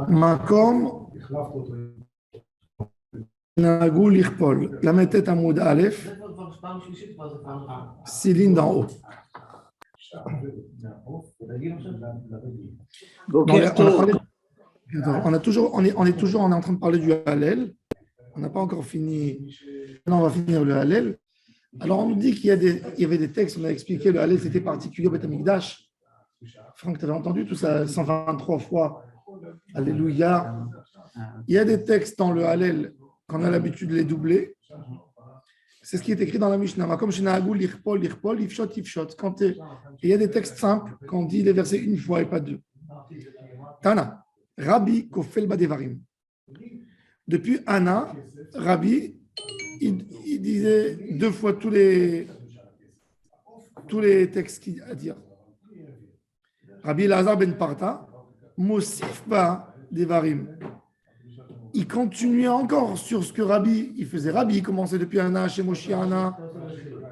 Makom Nagou Lirpol. La méthode Amoud Aleph, 6 lignes d'en haut. On est en train de parler du Hallel. On n'a pas encore fini. Maintenant, on va finir le Hallel. Alors, on nous dit qu'il y avait des textes, on a expliqué le Hallel, c'était particulier au Beth Amikdash. Franck, tu avais entendu tout ça 123 fois. Alléluia. Il y a des textes dans le Hallel qu'on a l'habitude de les doubler. C'est ce qui est écrit dans la Mishnah. Comme Shenagou, l'Irpol, l'Irpol, Ifshot, Ifshot. Il y a des textes simples qu'on dit les versets une fois et pas deux. Tana, Rabbi Kofel Badevarim. Depuis Anna, Rabbi, il disait deux fois tous les textes qu'il a à dire. Rabbi Elazar ben Parta, Mosif ba Devarim. Il continuait encore sur ce que Rabbi, il faisait. Rabbi, il commençait depuis Anna, chez Moshe Anna,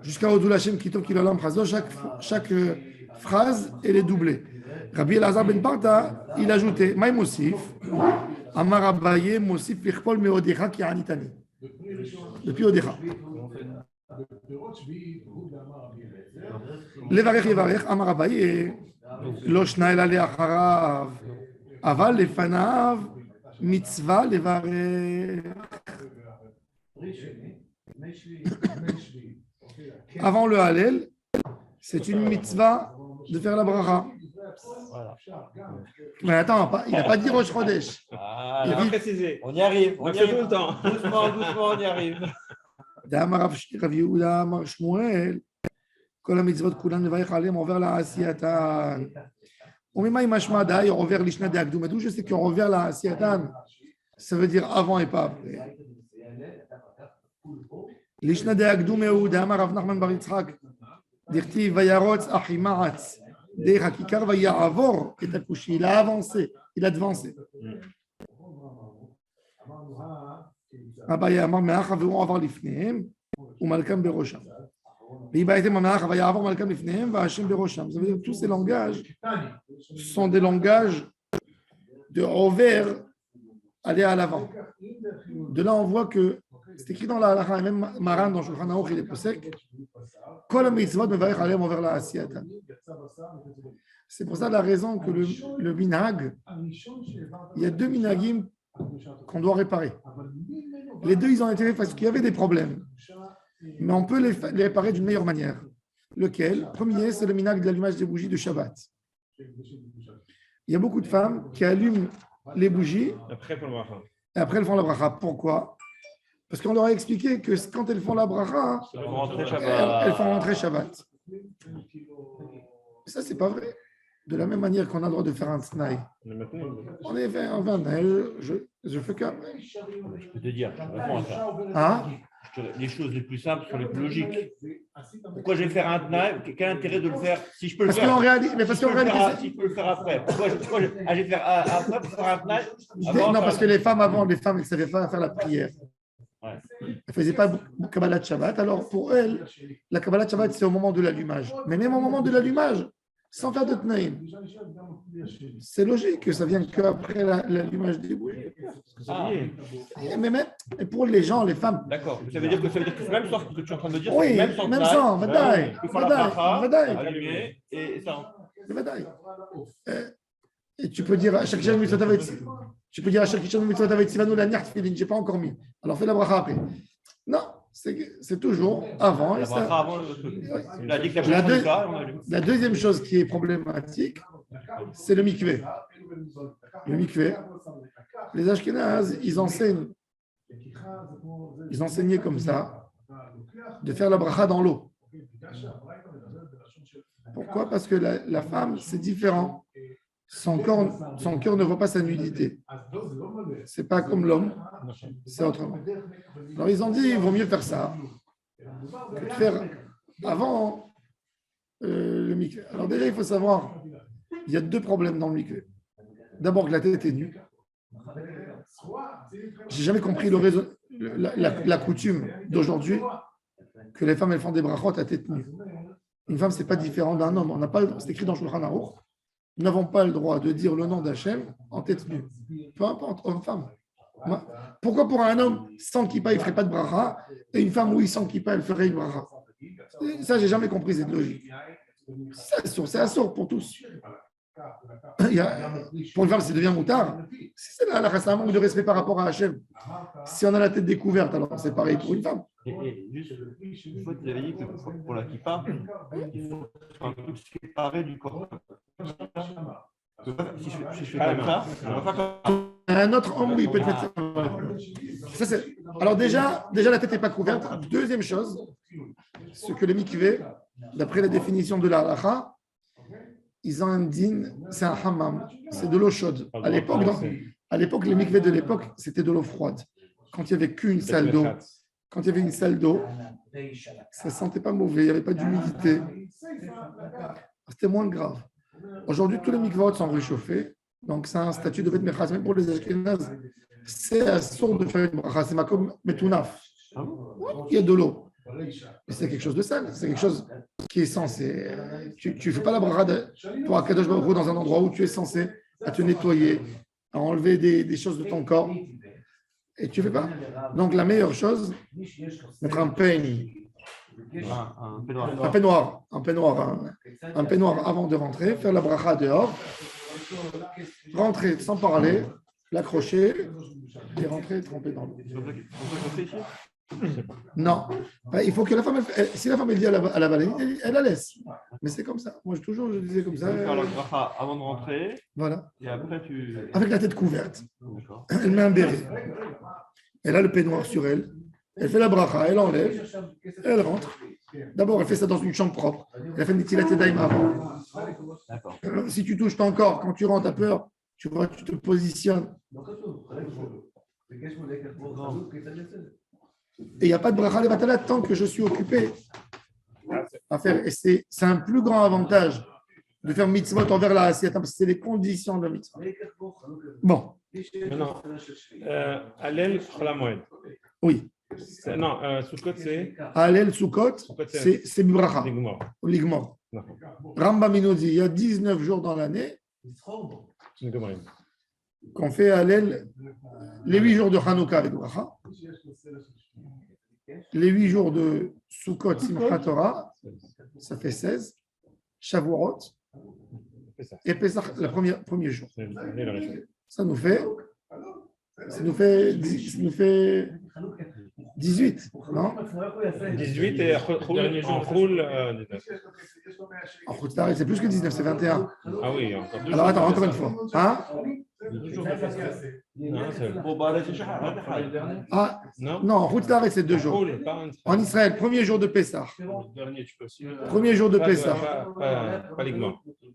jusqu'à Odul Hashem Kitov Kilolam Chazo, chaque phrase, elle est doublée. Rabbi Elazar ben Parta, il ajoutait, Maï Mosif, Amar Abaye, Mosif Lichpol Meodecha Ki Anitani. Depuis Odecha. Levarech Levarech, Amar Abaye, Lo Shna Ela Leacharav, Aval Lefanav, Mitzvah Levarech. Avant le Hallel, c'est une mitzvah de faire la bracha. Voilà. Mais attends, il n'a pas dit Rosh Chodesh. Il a précisé. On y arrive, on y arrive tout le temps. Doucement, doucement, on y arrive. D'Amar Rav Yehuda, Amar Shmuel, Kol ha-mitzvot kulan levarech aleim, on vers la Asiyatan. On met maï mashma d'aïe, on revers l'Ishna de Akdoum. D'où je sais qu'on revers la Asiyatan, ça veut dire avant et pas après. L'Ishna de Akdoum Yehuda, Amar Rav Nachman bar Yitzchak, Dirti vayarotz achimaratz. Il a avancé, il a devancé. Abaya Amar Me'acha ve'u avar lifnehem u'malkam berosham. Ve'ibaitem Me'acha va'yavar malkam lifnehem va'Hashem berosham. Ça veut dire que tous ces langages sont des langages de over, aller à l'avant. De là, on voit que c'est écrit dans la halakha, même Maran dans Shulchan Aruch, il est posek. Kol ha-mitzvot mevarech aleim over la asiyatan. C'est pour ça la raison que le minhag, il y a deux minhagim qu'on doit réparer. Les deux, ils ont été faits parce qu'il y avait des problèmes. Mais on peut les réparer d'une meilleure manière. Lequel? Premier, c'est le minhag de l'allumage des bougies de Shabbat. Il y a beaucoup de femmes qui allument les bougies et après elles font la bracha. Pourquoi? Parce qu'on leur a expliqué que quand elles font la bracha, elles font rentrer Shabbat. Ça, c'est pas vrai. De la même manière qu'on a le droit de faire un snaï. On est fait un vin, je fais qu'après. Je peux te dire, je réponds à ça. Hein? Les choses les plus simples sont les plus logiques. Pourquoi je vais faire un tnaï? Quel intérêt de le faire si je peux le faire? Parce qu'en réalité, si je peux le faire après. Pourquoi je vais faire après pour faire un tnaï? Non, parce que les femmes, elles ne savaient pas faire la prière. Ouais. Elles ne faisaient pas Kabbalah de Shabbat. Alors pour elles, la Kabbalah de Shabbat, c'est au moment de l'allumage. Mais même au moment de l'allumage, sans faire de tnaïm. C'est logique que ça vienne qu'après l'allumage des bougies. Mais pour les gens, les femmes. D'accord. Ça veut dire que c'est même sans ce que tu es en train de me dire. Oui, même sans, vadaï. Allumer et ça. Vadaï. Et tu peux dire à chaque Shem Mitzvot Avet, tu peux dire à chaque Shem Mitzvot Avet, Sivanu la Niart Filin, j'ai pas encore mis. Alors fais la bracha après. Non. C'est toujours avant. La deuxième chose qui est problématique, c'est le mikvé. Le mikvé, les Ashkénazes, ils enseignaient comme ça, de faire la bracha dans l'eau. Pourquoi? Parce que la femme, c'est différent. Son cœur ne voit pas sa nudité. C'est pas comme l'homme, c'est autrement. Alors ils ont dit, il vaut mieux faire ça que de faire avant le mikvé. Alors déjà, il faut savoir, il y a deux problèmes dans le mikvé. D'abord que la tête est nue. J'ai jamais compris la coutume d'aujourd'hui que les femmes elles font des brachot à tête nue. Une femme, c'est pas différent d'un homme. C'est écrit dans Shulchan Aruch. nous n'avons pas le droit de dire le nom d'Hachem en tête nue, peu importe, homme-femme. Pourquoi pour un homme sans kippa, il ne ferait pas de bracha, et une femme, oui, sans kippa, elle ferait une bracha? Ça, j'ai jamais compris cette logique. C'est assourd pour tous. Pour une femme, ça devient moutard. C'est là, c'est un manque de respect par rapport à Hachem. Si on a la tête découverte, alors c'est pareil pour une femme. Et juste, une fois, tu avais dit que pour la kippa, il faut un truc séparé du corps. Si je fais comme ça, on va faire comme un autre homme, oui, il peut te mettre ça. Alors déjà, la tête n'est pas couverte. Deuxième chose, ce que les mikveh, d'après la définition de la halacha, ils ont un din, c'est un hammam, c'est de l'eau chaude. À l'époque, les mikveh de l'époque, c'était de l'eau froide. Quand il n'y avait qu'une salle d'eau, quand il y avait une salle d'eau, ça ne sentait pas mauvais, il n'y avait pas d'humidité. C'était moins grave. Aujourd'hui, tous les mikvahot sont réchauffés, donc c'est un statut de bet mechas, même pour les Ashkénazes. C'est assourd de faire une bracha, c'est comme metunaf. Il y a de l'eau. Mais c'est quelque chose de sale, c'est quelque chose qui est censé. Tu ne fais pas la bracha pour Akadosh Baruch Hu dans un endroit où tu es censé à te nettoyer, à enlever des choses de ton corps. Et tu ne fais pas. Donc la meilleure chose, mettre un peigne. Un peignoir avant de rentrer, faire la bracha dehors, rentrer sans parler, l'accrocher et rentrer tremper dans l'eau. Non, il faut que la femme, si la femme elle dit à la baleine, elle la laisse. Mais c'est comme ça. Moi, je disais comme ça. faire la bracha avant de rentrer. Voilà. Et après, avec la tête couverte. Elle met un béret. Elle a le peignoir sur elle. Elle fait la bracha, elle enlève, elle rentre. D'abord, elle fait ça dans une chambre propre. Elle fait une netilat yadayim avant. Si tu touches ton corps, quand tu rentres à peur, tu vois, tu te positionnes. Et il n'y a pas de bracha levatala tant que je suis occupé à faire. Et c'est un plus grand avantage de faire mitzvot envers la assiette, parce que c'est les conditions de la mitzvot. Bon. Non. Hallel Chol HaMoed. Oui. Non, Sukkot, c'est. Hallel Sukkot, c'est bracha. Ligmor. Rambam nous dit il y a 19 jours dans l'année qu'on fait Hallel les 8 jours de Hanouka avec bracha, les 8 jours de Sukkot Simchat Torah, ça fait 16, Shavuot et Pesach, le premier jour. Ça nous fait 18, non? 18 et en roule. En Khoutzaret, c'est plus que 19, c'est 21. Ah oui, encore deux. Alors attends, encore une fois. Hein? Ah, non, en Khoutzaret, c'est 2 jours. En Israël, premier jour de Pessah. Premier jour de Pessah.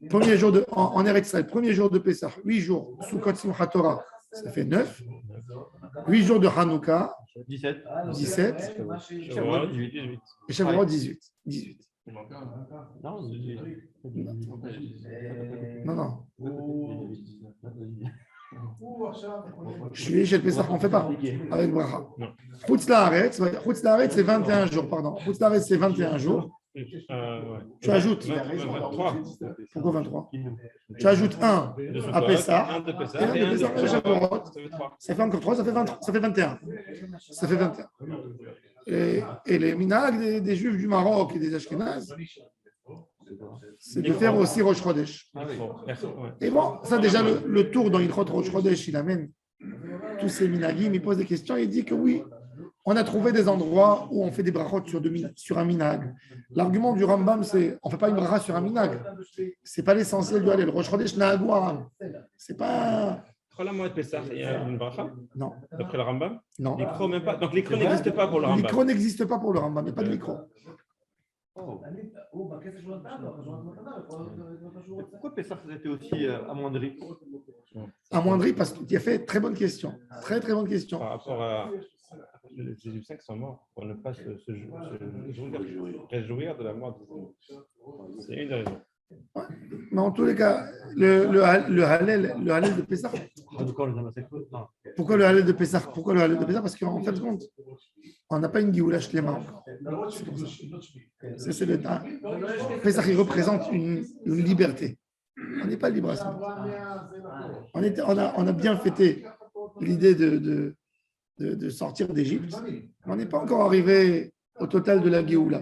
Premier jour en Eretz Israël, premier jour de Pessah. 8 jours. Sukkot Simchat Torah, ça fait 9. 8 jours de Hanouka. 17. Et Shavuot, 18. Non. Je suis chez le Pessah, on ne fait pas avec Bracha. Chutz Laaretz, c'est 21 jours, pardon. Chutz Laaretz, c'est 21 jours. Tu ajoutes. 23. Pourquoi 23? Tu ajoutes un à Pessah et un de Pessah à Shavuot. Ça fait encore 3, ça fait 21. Ça fait 21. Et les minhag des Juifs du Maroc et des Ashkénazes, c'est de faire aussi Rosh Chodesh. Et bon, ça déjà, le tour dans Ilchot Rosh Chodesh, il amène tous ces minhagim, il pose des questions, il dit que oui, on a trouvé des endroits où on fait des brachot sur un minhag. L'argument du Rambam, c'est on ne fait pas une bracha sur un minhag. Ce n'est pas l'essentiel du Hallel. Rosh Chodesh Nahagua. C'est pas. Chol HaMoed Pessah, il y a une bracha? Non. D'après le Rambam? Non. L'ikro même pas. Donc l'ikro n'existe pas pour le Rambam. L'ikro n'existe pas pour le Rambam, il n'y a pas de micro. Pourquoi Pessah était aussi amoindri? Amoindri parce qu'il a fait très bonne question. Très bonne question. Par rapport à les Égyptiens qui sont morts, pour ne pas se réjouir de la mort des Égyptiens. C'est une des raisons. Ouais. Mais en tous les cas, le Hallel de Pessah. Pourquoi le Hallel de Pessah? Parce qu'en fait, compte, on n'a pas une Géoula Shlema encore. C'est le temps. Pessah, il représente une liberté. On n'est pas libre à ce moment. On a bien fêté l'idée de sortir d'Égypte. On n'est pas encore arrivé au total de la Géoula.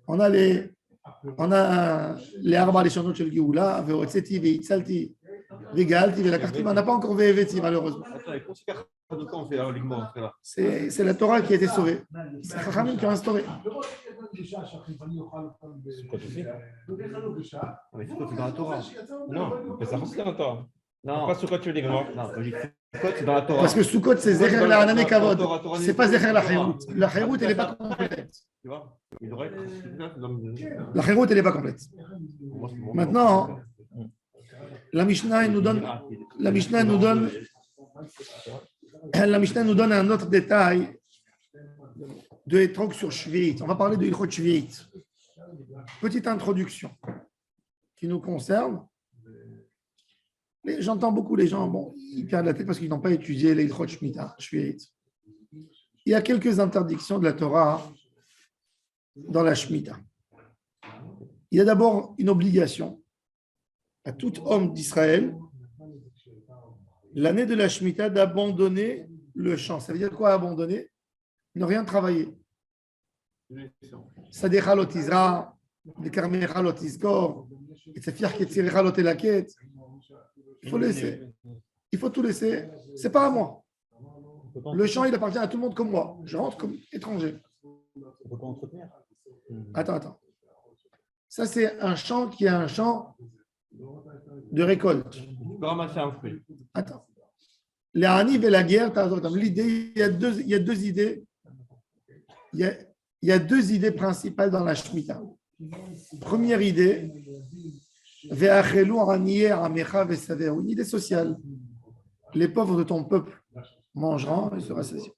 On a les Arba, les chanteurs de Géoula, Veotseti, Veitzalti, Vegalti, Velakarti, mais on n'a pas encore Veveti, malheureusement. C'est la Torah qui a été sauvée. C'est Chachamim qui a instauré. Mais c'est quoi, c'est dans la Torah? Non, mais ça reste dans la Torah. Non, Pas sur quoi tu veux dire, non? non, quand j'ai Sukkot, c'est dans la Torah. Parce que Sukkot, c'est Zecher la Hanane Kavod. Torah, C'est pas Zecher la Chérut. La Chérut, elle n'est pas complète. Tu vois, il devrait être. La Chérut, elle n'est pas complète. Maintenant, la Mishnah elle nous donne un autre détail de Etrog sur Shvi'it. On va parler de Ilchot Shvi'it. Petite introduction qui nous concerne. J'entends beaucoup les gens, bon, ils perdent la tête parce qu'ils n'ont pas étudié les Ilchot Shvi'it. Il y a quelques interdictions de la Torah dans la Shemitah. Il y a d'abord une obligation à tout homme d'Israël, l'année de la Shemitah, d'abandonner le champ. Ça veut dire quoi abandonner? Ne rien travailler. Sadecha lo tizra, dekarmecha lo tizkor, et tsefir ketzirecha lo telaket. Il faut laisser. Il faut tout laisser. C'est pas à moi. Le champ, il appartient à tout le monde comme moi. Je rentre comme étranger. On peut pas entretenir. Attends. Ça, c'est un champ qui est un champ de récolte. Tu peux ramasser un fruit. Attends. Les Haniv et la guerre, l'idée, il y a deux idées. Il y a deux idées principales dans la Shemitah. Première idée, une idée sociale. Les pauvres de ton peuple mangeront et se rassasieront.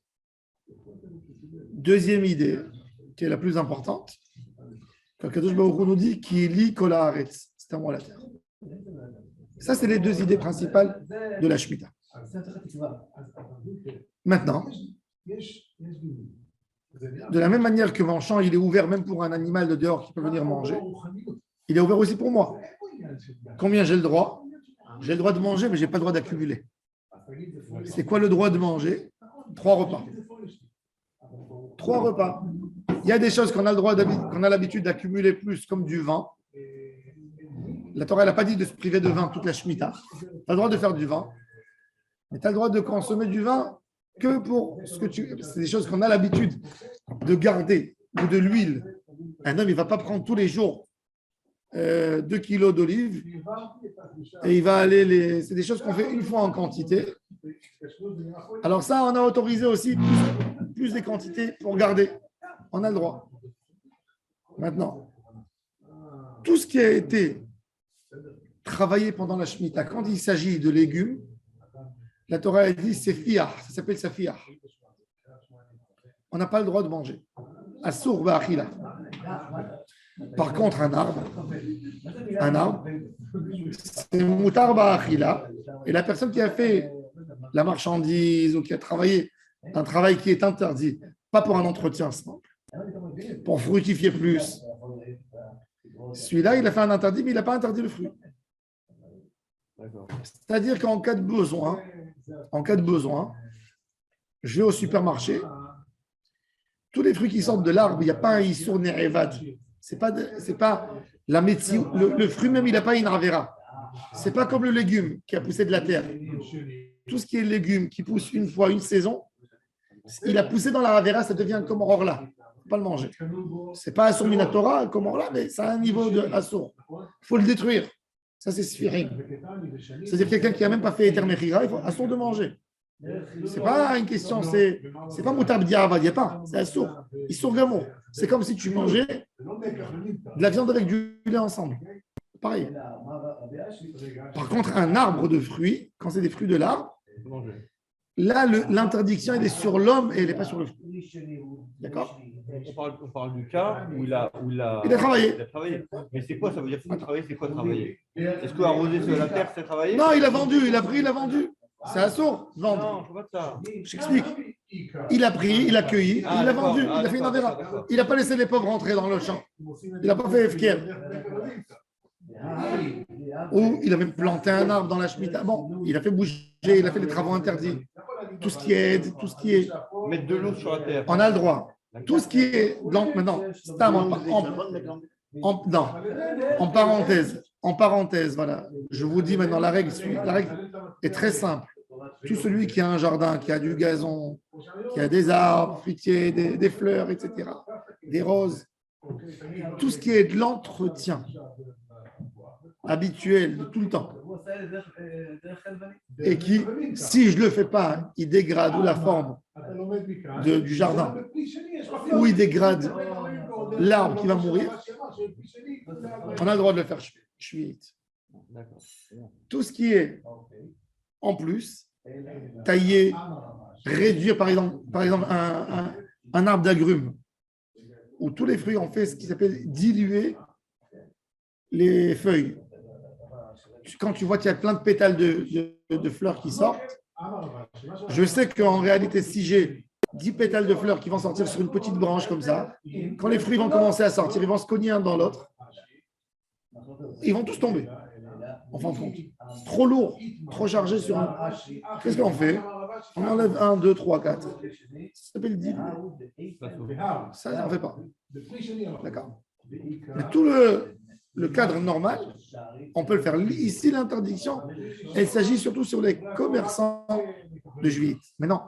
Deuxième idée, qui est la plus importante, quand Kadosh Baruch Hu nous dit qu'il lit Kol haaretz, c'est à moi la terre. Ça, c'est les deux idées principales de la Shemitah. Maintenant, de la même manière que mon champ, il est ouvert même pour un animal de dehors qui peut venir manger, il est ouvert aussi pour moi. Combien j'ai le droit? J'ai le droit de manger, mais je n'ai pas le droit d'accumuler. C'est quoi le droit de manger? 3 repas. 3 repas. Il y a des choses qu'on a le droit qu'on a l'habitude d'accumuler plus, comme du vin. La Torah n'a pas dit de se priver de vin toute la Shemitah. Tu as le droit de faire du vin, mais tu as le droit de consommer du vin que pour ce que c'est des choses qu'on a l'habitude de garder, ou de l'huile. Un homme, il ne va pas prendre tous les jours 2 kilos d'olive et il va aller c'est des choses qu'on fait une fois en quantité. Alors ça, on a autorisé aussi plus des quantités pour garder. On a le droit. Maintenant, tout ce qui a été travaillé pendant la Shemitah, quand il s'agit de légumes, la Torah a dit c'est fiah, ça s'appelle safiah. On n'a pas le droit de manger. Assour ba'achila. Par contre, un arbre, c'est mutar ba'achila. Et la personne qui a fait la marchandise ou qui a travaillé un travail qui est interdit, pas pour un entretien simple, pour fructifier plus. Celui-là, il a fait un interdit, mais il n'a pas interdit le fruit. C'est-à-dire qu'en cas de besoin, je vais au supermarché, tous les fruits qui sortent de l'arbre, il n'y a pas un issour ne'evad. C'est pas la médecine. Le fruit même, il n'a pas une ravera. C'est pas comme le légume qui a poussé de la terre. Tout ce qui est légume qui pousse une fois, une saison, il a poussé dans la ravera, ça devient comme orla. Il ne faut pas le manger. C'est pas assour minatora comme orla, mais c'est un niveau de assour. Il faut le détruire. Ça, c'est sfirim. C'est-à-dire quelqu'un qui n'a même pas fait éter mechira, il faut assour de manger. C'est pas une question, c'est pas moutab diavad, il n'y a pas, c'est assour. Issour gamour. C'est comme si tu mangeais de la viande avec du lait ensemble. Pareil. Par contre, un arbre de fruits, quand c'est des fruits de l'arbre, là, l'interdiction, elle est sur l'homme et elle n'est pas sur le fruit. D'accord? On parle du cas où il a travaillé. Mais c'est quoi ça veut dire travailler? C'est quoi travailler? Est-ce que arroser sur la terre, c'est travailler? Non, il a vendu, il a pris, il a vendu. C'est assour, vendre. Non, je ne pas ça. J'explique. Il a pris, il a cueilli, il a vendu, il a fait une avéra. Il n'a pas laissé les pauvres rentrer dans le champ. Il n'a pas fait FKR. ou il a même planté un arbre dans la Shemitah. Bon, il a fait bouger, il a fait des travaux interdits. Tout ce qui est, Mettre de l'eau sur la terre. on a le droit. Tout ce qui est blanc, maintenant, non, en parenthèse, voilà. Je vous dis maintenant la règle est très simple. Tout celui qui a un jardin, qui a du gazon, qui a des arbres, fruitiers, des fleurs, etc., des roses, tout ce qui est de l'entretien habituel de tout le temps, et qui, si je ne le fais pas, il dégrade ou la forme du jardin, ou il dégrade l'arbre qui va mourir, on a le droit de le faire chuit. Tout ce qui est en plus, tailler, réduire par exemple un arbre d'agrumes, où tous les fruits ont fait ce qui s'appelle diluer les feuilles. Quand tu vois qu'il y a plein de pétales de fleurs qui sortent, je sais qu'en réalité, si j'ai 10 pétales de fleurs qui vont sortir sur une petite branche comme ça, quand les fruits vont commencer à sortir, ils vont se cogner un dans l'autre, ils vont tous tomber. En fin de compte, trop lourd, trop chargé sur un. Qu'est-ce qu'on fait? On enlève 1, 2, 3, 4. Ça s'appelle diluer. Ça, on ne fait pas. D'accord. Mais tout le cadre normal, on peut le faire. Ici, l'interdiction, elle s'agit surtout sur les commerçants de juillet. Mais non.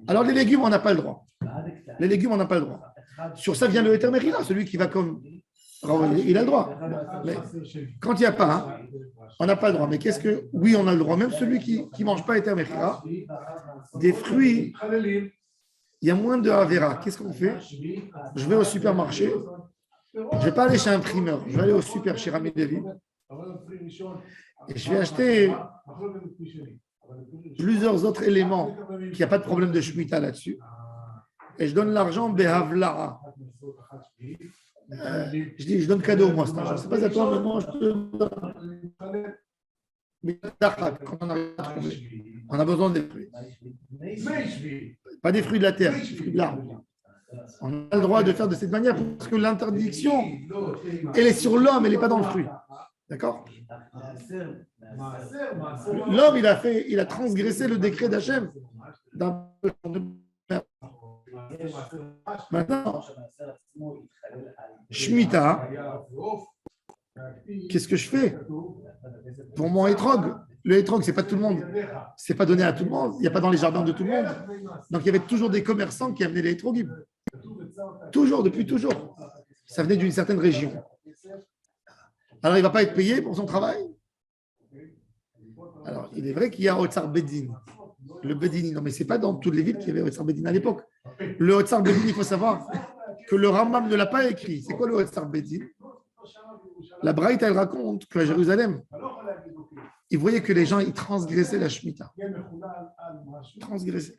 Alors, les légumes, on n'a pas le droit. Les légumes, on n'a pas le droit. Sur ça vient le Heter Mechila, celui qui va comme. Il a le droit. Mais quand il n'y a pas, hein, on n'a pas le droit. Mais qu'est-ce que. Oui, on a le droit. Même celui qui ne mange pas Heter Mechila, des fruits, il y a moins de Avera. Qu'est-ce qu'on fait? Je vais au supermarché. Je ne vais pas aller chez un primeur. Je vais aller au super chez Rami Levi. Et je vais acheter plusieurs autres éléments qu'il n'y a pas de problème de Shemitah là-dessus. Et je donne l'argent Behavlara. Je dis, je donne cadeau, moi, cet argent. Ce n'est pas à toi, mais moi, je te donne. Mais quand on a trouvé, on a besoin des fruits. Pas des fruits de la terre, des fruits de l'arbre. On a le droit de faire de cette manière parce que l'interdiction, elle est sur l'homme, elle n'est pas dans le fruit. D'accord? L'homme, il a transgressé le décret d'Hachem. Maintenant, Shemitah, qu'est-ce que je fais pour mon hétrog? Le hétrog, ce n'est pas tout le monde. Ce n'est pas donné à tout le monde. Il n'y a pas dans les jardins de tout le monde. Donc, il y avait toujours des commerçants qui amenaient les hétrogim. Toujours, depuis toujours. Ça venait d'une certaine région. Alors, il ne va pas être payé pour son travail. Alors, il est vrai qu'il y a Otsar Bedin. Le Bedini, non, mais ce n'est pas dans toutes les villes qu'il y avait Otsar Bedin à l'époque. Le Otsar Bedin, il faut savoir que le Rambam ne l'a pas écrit. C'est quoi le Otsar Bedin? La Braïta, elle raconte qu'à Jérusalem, ils voyaient que les gens, ils transgressaient la Shemitah. Transgressaient.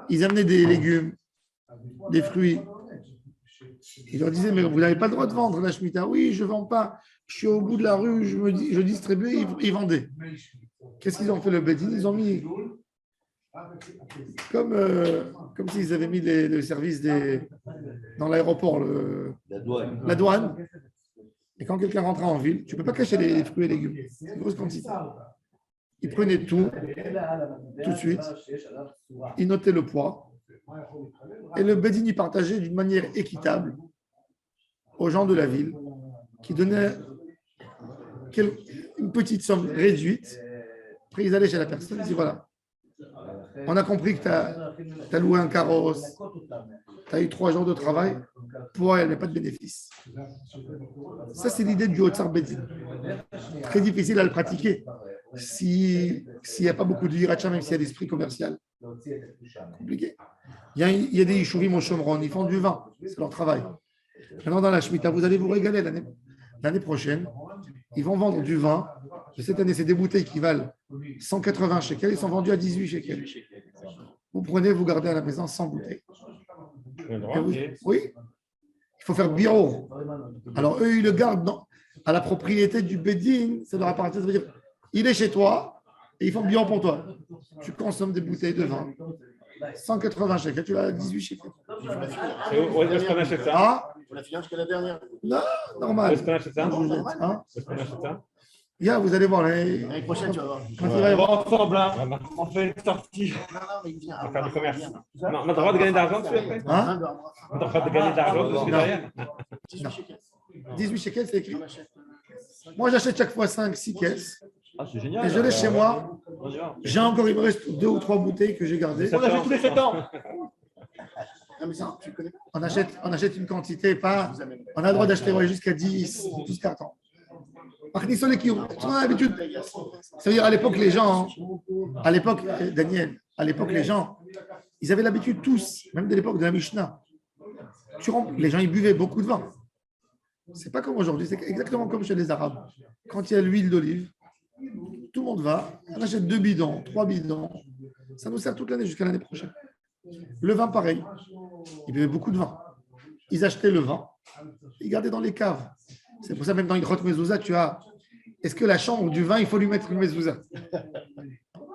Ils amenaient des légumes, des fruits. Ils leur disaient, mais vous n'avez pas le droit de vendre la Shemitah. Oui, je ne vends pas. Je suis au bout de la rue, je distribuais, ils vendaient. Qu'est-ce qu'ils ont fait le Bedin? Ils ont mis, comme s'ils avaient mis le service dans l'aéroport, la douane. Et quand quelqu'un rentrait en ville, tu ne peux pas cacher les fruits et légumes. C'est une grosse quantité. Ils prenaient tout de suite. Ils notaient le poids. Et le Bedin y partageait d'une manière équitable aux gens de la ville qui donnaient une petite somme réduite. Après, ils allaient chez la personne, ils disaient voilà, on a compris que tu as loué un carrosse, tu as eu 3 jours de travail, pour elle, il n'y a pas de bénéfice. Ça, c'est l'idée du Otsar Bedin. Très difficile à le pratiquer s'il n'y a pas beaucoup de Hiracha, même s'il y a l'esprit commercial. Compliqué. Il y a des Yishuvim au Shomron, ils font du vin, c'est leur travail. Maintenant, dans la Shemitah, vous allez vous régaler l'année prochaine. Ils vont vendre du vin. Cette année, c'est des bouteilles qui valent 180 shekels. Ils sont vendus à 18 shekels. Vous prenez, vous gardez à la maison 100 bouteilles. Oui, il faut faire bureau. Alors, eux, ils le gardent à la propriété du Bedin. Ça leur appartient. Ça veut dire, il est chez toi et ils font bureau pour toi. Tu consommes des bouteilles de vin. 180 shekels, tu l'as à 18 shekels. Est-ce qu'on achète ça? Ah, On a fini jusqu'à la dernière. non, normal. Est-ce qu'on achète ça? Hein? Est-ce qu'on achète ça? Vous allez voir. L'année prochaine, tu vas voir. Quand il va y On avoir. va ensemble, hein. On fait une sortie. Non, mais il vient. On va faire du commerce. Il vient. On a le droit de gagner de l'argent dessus après Hein? On a le droit de gagner de l'argent dessus Non. derrière 18 shekels. 18 shekels, c'est écrit. On achète. Moi, j'achète chaque fois 5, 6 caisses. Ah, c'est génial. Et je laisse chez moi. On y va. J'ai encore, il me reste 2 ou 3 bouteilles que j'ai gardées. On achète tous les 7 ans. Ah, mais ça, tu connais pas. On achète une quantité, pas. On a le droit d'acheter jusqu'à 10, 12 cartons. Par contre, les qui ont l'habitude. Ça veut dire, à l'époque, les gens, à l'époque, Daniel, à l'époque, les gens, ils avaient l'habitude tous, même de l'époque de la Mishnah. Les gens, ils buvaient beaucoup de vin. C'est pas comme aujourd'hui, c'est exactement comme chez les Arabes. Quand il y a l'huile d'olive, tout le monde va, on achète 2 bidons, 3 bidons. Ça nous sert toute l'année jusqu'à l'année prochaine. Le vin, pareil. Ils buvaient beaucoup de vin. Ils achetaient le vin, ils gardaient dans les caves. C'est pour ça, même dans une grotte mezouza, tu as. Est-ce que la chambre du vin, il faut lui mettre une mezouza?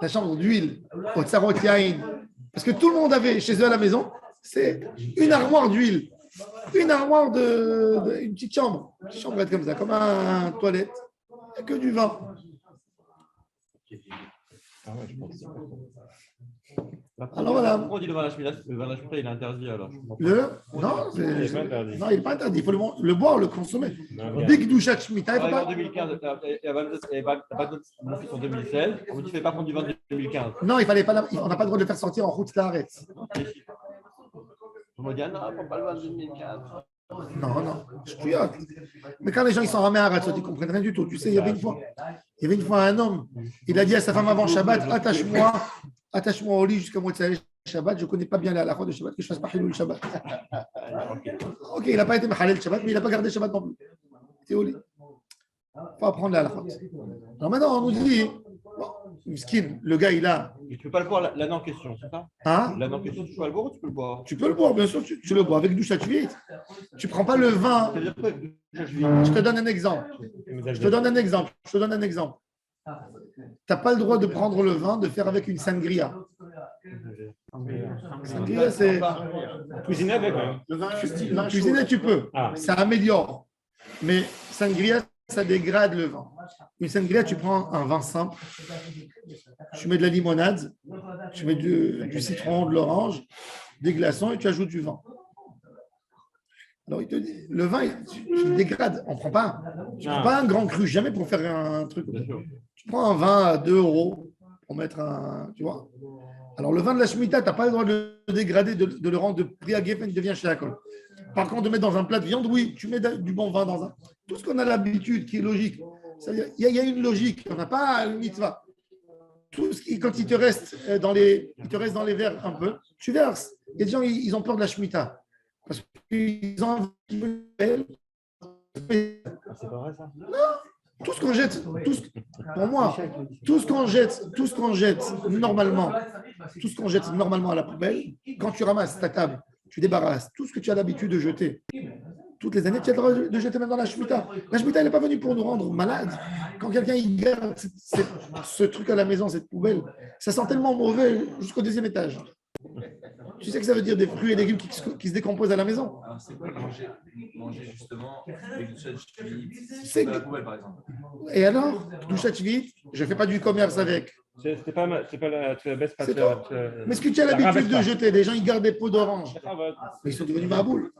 La chambre d'huile, au tsarot yain. Parce que tout le monde avait chez eux à la maison, c'est une armoire d'huile. Une armoire une petite chambre. Une petite chambre comme ça, comme un toilette. Il n'y a que du vin. Ah ouais, je pense. Alors voilà. Pourquoi on dit le vin à la Shemitah? Le vin à la Shemitah, il est interdit alors. Je comprends pas. Non, Il est pas interdit. non, il n'est pas interdit. Il faut le boire, le consommer. Non, mais- Dès que Douchat Shemitah, il Par faut exemple, en pas. 2015, mon fils en 2016, on me dit fais pas prendre du vin de 2015. Non, il fallait pas. On n'a pas le droit de le faire sortir en route l'arrête. On me dit ah non, prends pas le vin de 2015. Non, je tuyate. Mais quand les gens ils s'en ramènent à Ratzot, ils ne comprennent rien du tout. Tu sais, il y avait une fois un homme, il a dit à sa femme avant Shabbat, attache-moi au lit jusqu'à Motzei Shabbat, je ne connais pas bien la halakha de Shabbat, que je fasse pas Hilul Shabbat. Ok, il n'a pas été Mahalel Shabbat, mais il n'a pas gardé Shabbat non plus. Il était au lit. Il faut apprendre la halakha. Alors maintenant, on nous dit, Miskin, le gars, il a. Et tu peux pas le boire l'année en question, c'est ça? Hein? L'année en question, tu peux pas le boire ou tu peux le boire? Tu peux le boire, bien sûr, tu le bois avec du chatuit. Tu ne prends pas le vin. C'est-à-dire que Je te donne un exemple. Je te donne un exemple. Tu n'as pas le droit de prendre le vin, de faire avec une sangria. Sangria, c'est. Cuisiner avec, quand même. Le vin, style vin chaud. Cuisiner, tu peux. Ah. Ça améliore. Mais sangria, ça dégrade le vin. Une sangria, tu prends un vin simple, tu mets de la limonade, tu mets du citron, de l'orange, des glaçons et tu ajoutes du vin. Alors, il te dit, le vin, tu le dégrades. On prend pas. Tu ne prends pas un grand cru, jamais pour faire un truc. Tu prends un vin à 2 € pour mettre un. Tu vois. Alors, le vin de la Shemitah, tu n'as pas le droit de le dégrader, de le rendre de prix à Geffen, il devient Sheakol. Par contre, de mettre dans un plat de viande, oui, tu mets du bon vin dans un. Tout ce qu'on a l'habitude, qui est logique. C'est-à-dire, il y a une logique. On n'a pas une mitzvah. Tout ce qui, quand il te reste dans les verres un peu, tu verses. Et les gens, ils ont peur de la Shemitah. Parce qu'ils ont C'est pas vrai, ça? tout ce qu'on jette, pour moi, tout ce qu'on jette normalement à la poubelle, quand tu ramasses ta table, tu débarrasses tout ce que tu as l'habitude de jeter. Toutes les années, tu as le droit de jeter même dans la Shemitah. La Shemitah, elle n'est pas venue pour nous rendre malades. Quand quelqu'un il garde ce truc à la maison, cette poubelle, ça sent tellement mauvais jusqu'au 2e étage. Tu sais que ça veut dire des fruits et légumes qui se décomposent à la maison. Alors, c'est quoi manger justement avec du chachvit C'est dans la poubelle, par exemple? Et alors, du chachvit, je ne fais pas du commerce avec. C'est pas la, tu la baisses pas. C'est tu toi. la- Mais ce que tu as la l'habitude rabaisse de pas. jeter, les gens ils gardent des pots d'orange. Ah bah, Mais ils sont devenus maboules.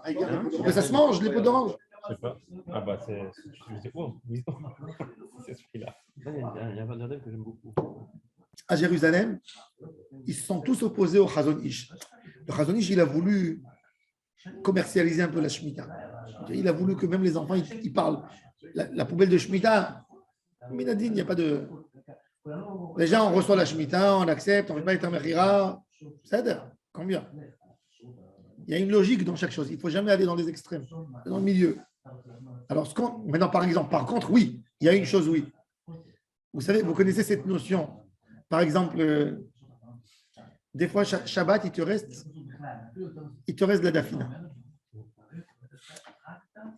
Mais ça se mange, les pots d'orange. je sais pas. Ah bah, c'est quoi? C'est ce prix-là. Il y a un vin d'Ardenne que j'aime beaucoup. À Jérusalem, ils se sont tous opposés au Chazon Ish. Le Chazon Ish, il a voulu commercialiser un peu la Shemitah. Il a voulu que même les enfants, ils parlent. La poubelle de Shemitah, Minadine, il n'y a pas de. Déjà, on reçoit la Shemitah, on accepte, on ne fait pas être un Mechira. Ça aide. Combien? Il y a une logique dans chaque chose. Il ne faut jamais aller dans les extrêmes, dans le milieu. Alors, maintenant, par contre, oui, il y a une chose, oui. Vous savez, vous connaissez cette notion. Par exemple, des fois, Shabbat, il te reste de la dafina.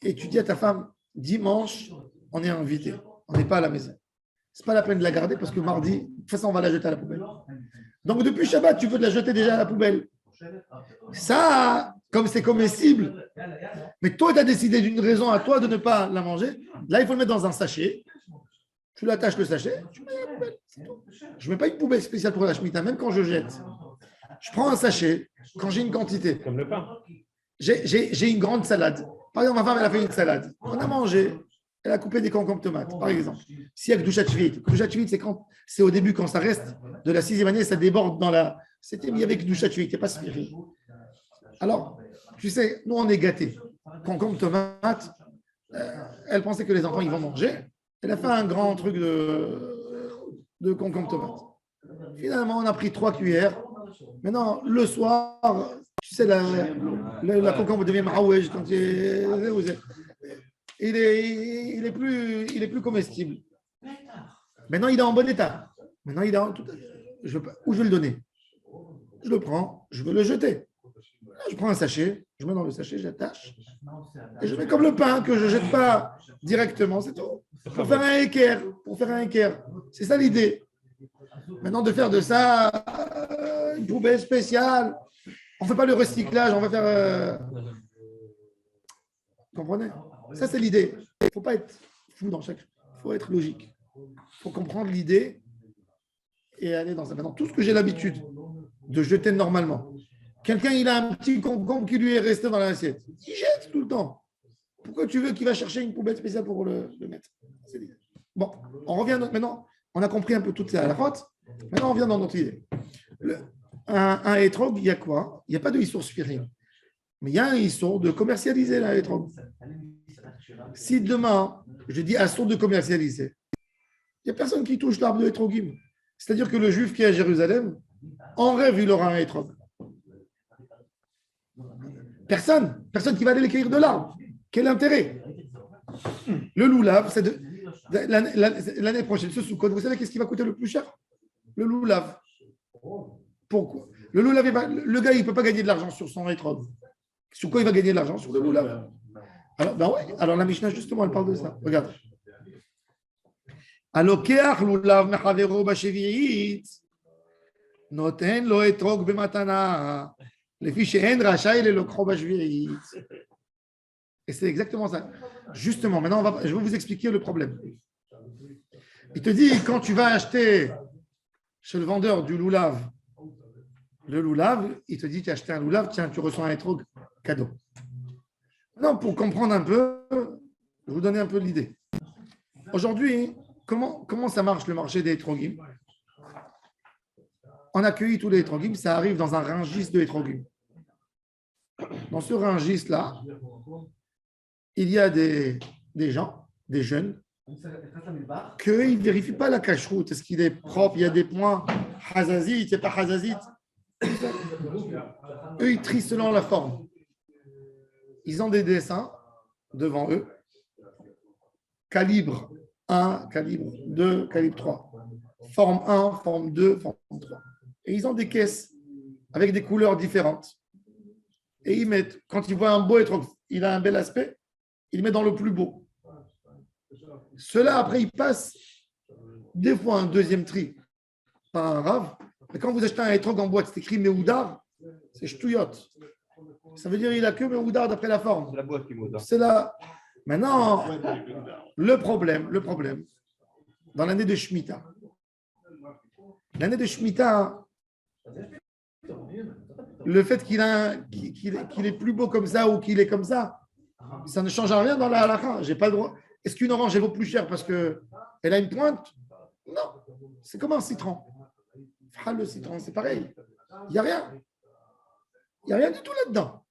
Et tu dis à ta femme, dimanche, on est invité, on n'est pas à la maison. Ce n'est pas la peine de la garder parce que mardi, de toute façon, on va la jeter à la poubelle. Donc, depuis Shabbat, tu veux la jeter déjà à la poubelle. Ça, comme c'est comestible, mais toi, tu as décidé d'une raison à toi de ne pas la manger. Là, il faut le mettre dans un sachet. tu l'attaches le sachet, tu mets à la poubelle. C'est tout. Je ne mets pas une poubelle spéciale pour la Shemitah, même quand je jette. Je prends un sachet quand j'ai une quantité. Comme le pain. J'ai une grande salade. Par exemple, ma femme, elle a fait une salade. On a mangé. Elle a coupé des concombres tomates, par exemple. S'il y a Kdushat Shvi'it. Kdushat Shvi'it, c'est au début, quand ça reste de la 6e année, ça déborde dans la. C'était mis avec Kdushat Shvi'it, il n'y a pas Sphiri. Alors, tu sais, nous, on est gâtés. Concombre tomate, elle pensait que les enfants, ils vont manger. Elle a fait un grand truc de concombre tomate. Finalement, on a pris 3 cuillères. Maintenant, le soir, tu sais, la concombre devient maouège quand il est plus comestible. Maintenant, il est en bon état. Maintenant, il est en tout. Où je vais le donner? Je le prends, je veux le jeter. Je prends un sachet, je mets dans le sachet, j'attache. Et je mets comme le pain que je ne jette pas directement, c'est tout. Pour faire un équerre. C'est ça l'idée. Maintenant, de faire de ça une poubelle spéciale. On ne fait pas le recyclage, on va faire. Vous comprenez? Ça, c'est l'idée. Il ne faut pas être fou dans chaque. Il faut être logique. Il faut comprendre l'idée et aller dans ça. Maintenant, tout ce que j'ai l'habitude de jeter normalement. Quelqu'un, il a un petit concombre qui lui est resté dans l'assiette. Il jette tout le temps. Pourquoi tu veux qu'il va chercher une poubelle spéciale pour le mettre? C'est l'idée. Bon, on revient maintenant. On a compris un peu toutes à la faute. Maintenant, on revient dans notre idée. Un hétrog, il y a quoi? Il n'y a pas de histoire sphérie. Mais il y a un histoire de commercialiser la hétrog. Si demain, je dis assaut de commercialiser, il n'y a personne qui touche l'arbre de hétrogim. C'est-à-dire que le juif qui est à Jérusalem, en rêve, il aura un hétrog. Personne qui va aller les cueillir de l'arbre. Quel intérêt? Le loulav, c'est l'année prochaine, ce Soukot, vous savez qu'est-ce qui va coûter le plus cher? Le loulav. Pourquoi? Le loulav, le gars, il ne peut pas gagner de l'argent sur son hétrog. Sur quoi il va gagner de l'argent? Sur le loulav. Alors, ben ouais. Alors la Mishnah, justement, elle parle de ça. Regarde. Alokeach loulav mechavero bashevi'it noten lo hétrog bematana. Les fiches en rachat le lokro bashvi'it. Et c'est exactement ça. Justement, maintenant, je vais vous expliquer le problème. Il te dit, quand tu vas acheter chez le vendeur du loulav, le loulav, il te dit, tu as acheté un loulav, tiens, tu reçois un hétrog cadeau. Non, pour comprendre un peu, je vais vous donner un peu l'idée. Aujourd'hui, comment ça marche le marché des hétrogim? On accueille tous les hétrogim, ça arrive dans un ringis de hétrogim. Dans ce ringis-là, il y a des gens, des jeunes, qu'ils ne vérifient pas la cacheroute. Est-ce qu'il est propre? Il y a des points hazazit, il n'y a pas hazazit. Eux, ils trient selon la forme. Ils ont des dessins devant eux. Calibre 1, calibre 2, calibre 3. Forme 1, forme 2, forme 3. Et ils ont des caisses avec des couleurs différentes. Et ils mettent, quand ils voient un beau hétrog, il a un bel aspect, ils mettent dans le plus beau. Ceux-là, après, ils passent des fois un deuxième tri par un rave. Mais quand vous achetez un hétrog en boîte, c'est écrit Meoudar, c'est ch'touillot. Ça veut dire qu'il a que Meoudar d'après la forme. C'est la boîte qui m'aide. C'est là. Maintenant, le problème, dans l'année de Shemitah. L'année de Shemitah, le fait qu'il est plus beau comme ça ou qu'il est comme ça, ça ne change rien dans la halakha. J'ai pas le droit. Est-ce qu'une orange elle vaut plus cher parce qu'elle a une pointe? Non. C'est comme un citron. Le citron, c'est pareil. Il n'y a rien. Il n'y a rien du tout là-dedans.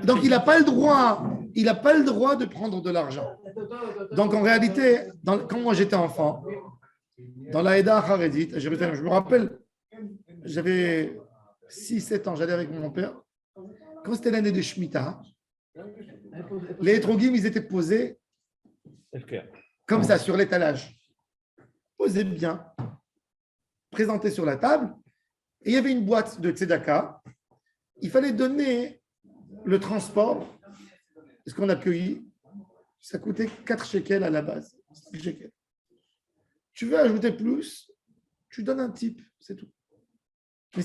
Donc, il n'a pas le droit. Il n'a pas le droit de prendre de l'argent. Donc, en réalité, quand moi j'étais enfant, dans la Eda Haredit, je me rappelle, j'avais 6-7 ans, j'allais avec mon père. Quand c'était l'année de Shemitah, les hétrogim, ils étaient posés comme ça sur l'étalage. Posés bien, présentés sur la table. Et il y avait une boîte de tzedaka. Il fallait donner le transport. Ce qu'on a cueilli, ça coûtait 4 shekels à la base. 5 shekels. Tu veux ajouter plus, tu donnes un type, c'est tout. Mais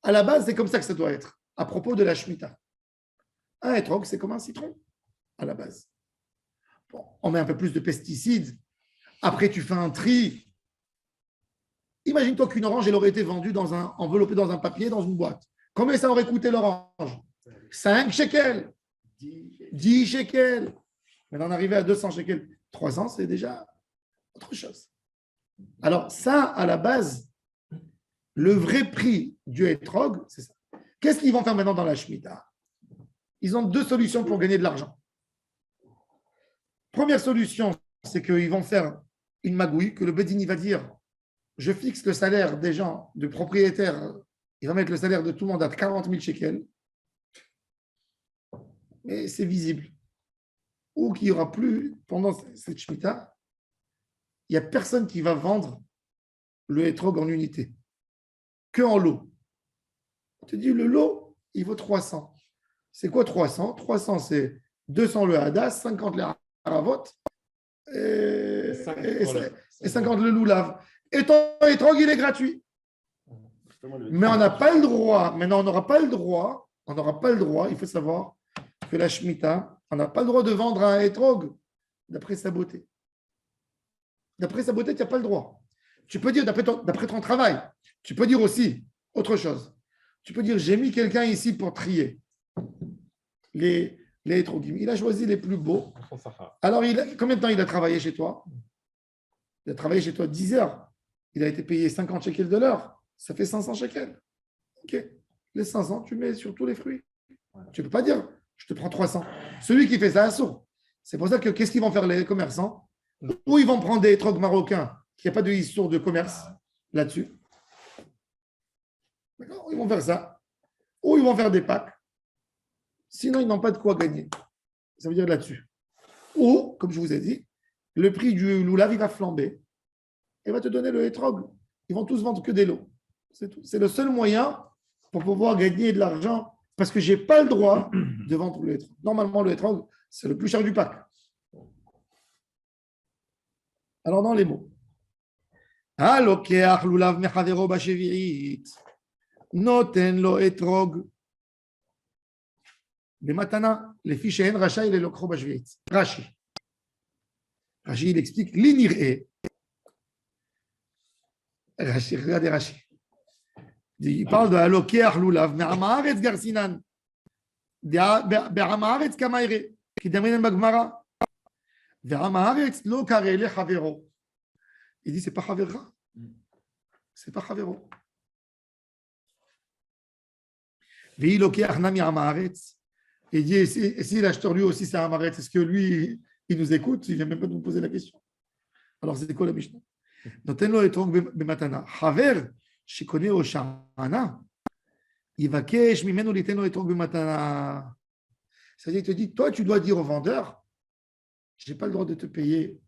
à la base, c'est comme ça que ça doit être, à propos de la Shemitah. Un hétrog, c'est comme un citron, à la base. Bon, on met un peu plus de pesticides Après, tu fais un tri. Imagine-toi qu'une orange, elle aurait été vendue enveloppée dans un papier, dans une boîte. Combien ça aurait coûté l'orange? 5 shekels. 10 shekels. Maintenant, on arrivait à 200 shekels. 300, c'est déjà autre chose. Alors, ça, à la base, le vrai prix du hétrog, c'est ça. Qu'est-ce qu'ils vont faire maintenant dans la Shemitah? Ils ont 2 solutions pour gagner de l'argent. Première solution, c'est qu'ils vont faire une magouille, que le Bedini va dire, je fixe le salaire des gens, du propriétaire, il va mettre le salaire de tout le monde à 40 000 shekels, mais c'est visible. Ou qu'il n'y aura plus, pendant cette Shemitah, il n'y a personne qui va vendre le hétrog en unité, que en lot. On te dit, le lot, il vaut 300. C'est quoi 300? 300, c'est 200 le Hadas, 50 le Haravot et 50 le Loulav. Et ton hétrog, il est gratuit. Mais on n'a pas le droit, maintenant on n'aura pas le droit, il faut savoir que la Shemitah, on n'a pas le droit de vendre un hétrog d'après sa beauté. D'après sa beauté, tu n'as pas le droit. Tu peux dire d'après ton travail. Tu peux dire aussi autre chose. Tu peux dire, j'ai mis quelqu'un ici pour trier les hétrogim. Il a choisi les plus beaux. Alors, combien de temps il a travaillé chez toi? Il a travaillé chez toi 10 heures. Il a été payé 50 shekels de l'heure. Ça fait 500 shekels. OK. Les 500, tu mets sur tous les fruits. Tu ne peux pas dire, je te prends 300. Celui qui fait ça, assourd. C'est pour ça que qu'est-ce qu'ils vont faire les commerçants? Ou ils vont prendre des hétrogs marocains, qui n'y a pas de histoire de commerce là-dessus. D'accord? Ils vont faire ça. Ou ils vont faire des packs. Sinon, ils n'ont pas de quoi gagner. Ça veut dire là-dessus. Ou, comme je vous ai dit, le prix du loulav, il va flamber. Il va te donner le hétrog. Ils vont tous vendre que des lots. C'est tout. C'est le seul moyen pour pouvoir gagner de l'argent parce que je n'ai pas le droit de vendre le hétrog. Normalement, le hétrog, c'est le plus cher du pack. Alors, dans les mots. Alokeach lulav mechavero bashevi'it. Noten lo hétrog. Bematana, les fiches en Racha, il est l'okro bashevi'it. Rashi, il explique l'iniré. Rashi, regardez Rashi. Il parle de Alokeach lulav, mais Amaharetz garsinan. Be'amaharetz kamaire. Qui termine Bagmara. Ve'amaharetz lo karele chavero. Il dit, c'est pas chavera. C'est pas chavero. Ve'ilokeach nami amaharetz. Il dit, et si l'acheteur lui aussi c'est amaharetz, est-ce que lui, il nous écoute? Il ne vient même pas de nous poser la question. Alors, c'est quoi la Mishnah? Noten-lo etrog bematana. Chaver, shikone o shana, yivakesh mimenu liten-lo etrog bematana. C'est-à-dire, il te dit, toi, tu dois dire au vendeur, je n'ai pas le droit de te payer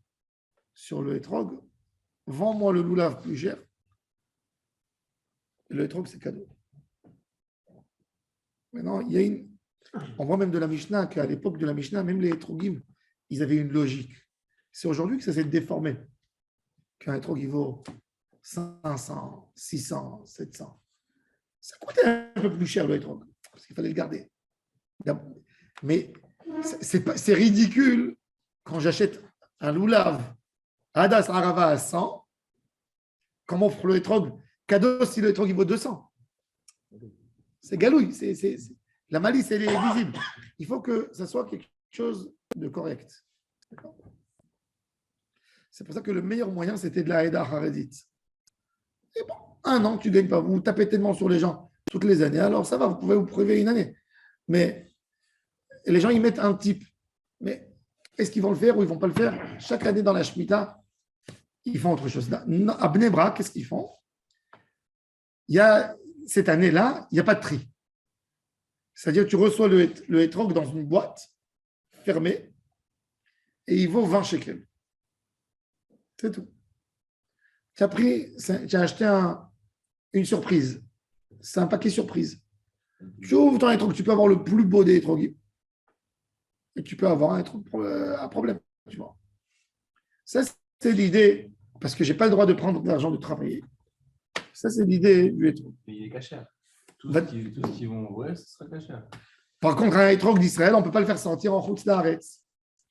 sur le hétrog, vends-moi le loulav plus cher. Et le hétrog, c'est cadeau. Maintenant, on voit même de la Mishnah qu'à l'époque de la Mishnah, même les hétrogim, ils avaient une logique. C'est aujourd'hui que ça s'est déformé. Qu'un hétrog, il vaut 500, 600, 700. Ça coûtait un peu plus cher le hétrog, parce qu'il fallait le garder. Mais c'est ridicule quand j'achète un loulav Hadas Arava à 100, comment offre le hétrog cadeau si le hétrog il vaut 200? C'est galouille, la malice elle est visible. Il faut que ça soit quelque chose de correct. C'est pour ça que le meilleur moyen c'était de la Haïda Haredit. Et bon, 1 an tu ne gagnes pas, vous tapez tellement sur les gens toutes les années, alors ça va, vous pouvez vous priver une année. Mais les gens ils mettent un type. Mais est-ce qu'ils vont le faire ou ils ne vont pas le faire? Chaque année dans la Shemitah, ils font autre chose. À Bnei Brak, qu'est-ce qu'ils font? Cette année-là, il n'y a pas de tri. C'est-à-dire que tu reçois le hétrog dans une boîte fermée et il vaut 20 shekels. C'est tout. Tu as acheté une surprise. C'est un paquet surprise. Tu ouvres ton hétrog, tu peux avoir le plus beau des hétrogim et tu peux avoir un problème. Tu vois. Ça, c'est l'idée, parce que je n'ai pas le droit de prendre de l'argent de travailler. Ça, c'est l'idée du hétrog. Il est cachère. Tout ce qu'ils vont ouvrir, ce sera cachère. Par contre, un hétrog d'Israël, on ne peut pas le faire sortir en Chutz Laaretz.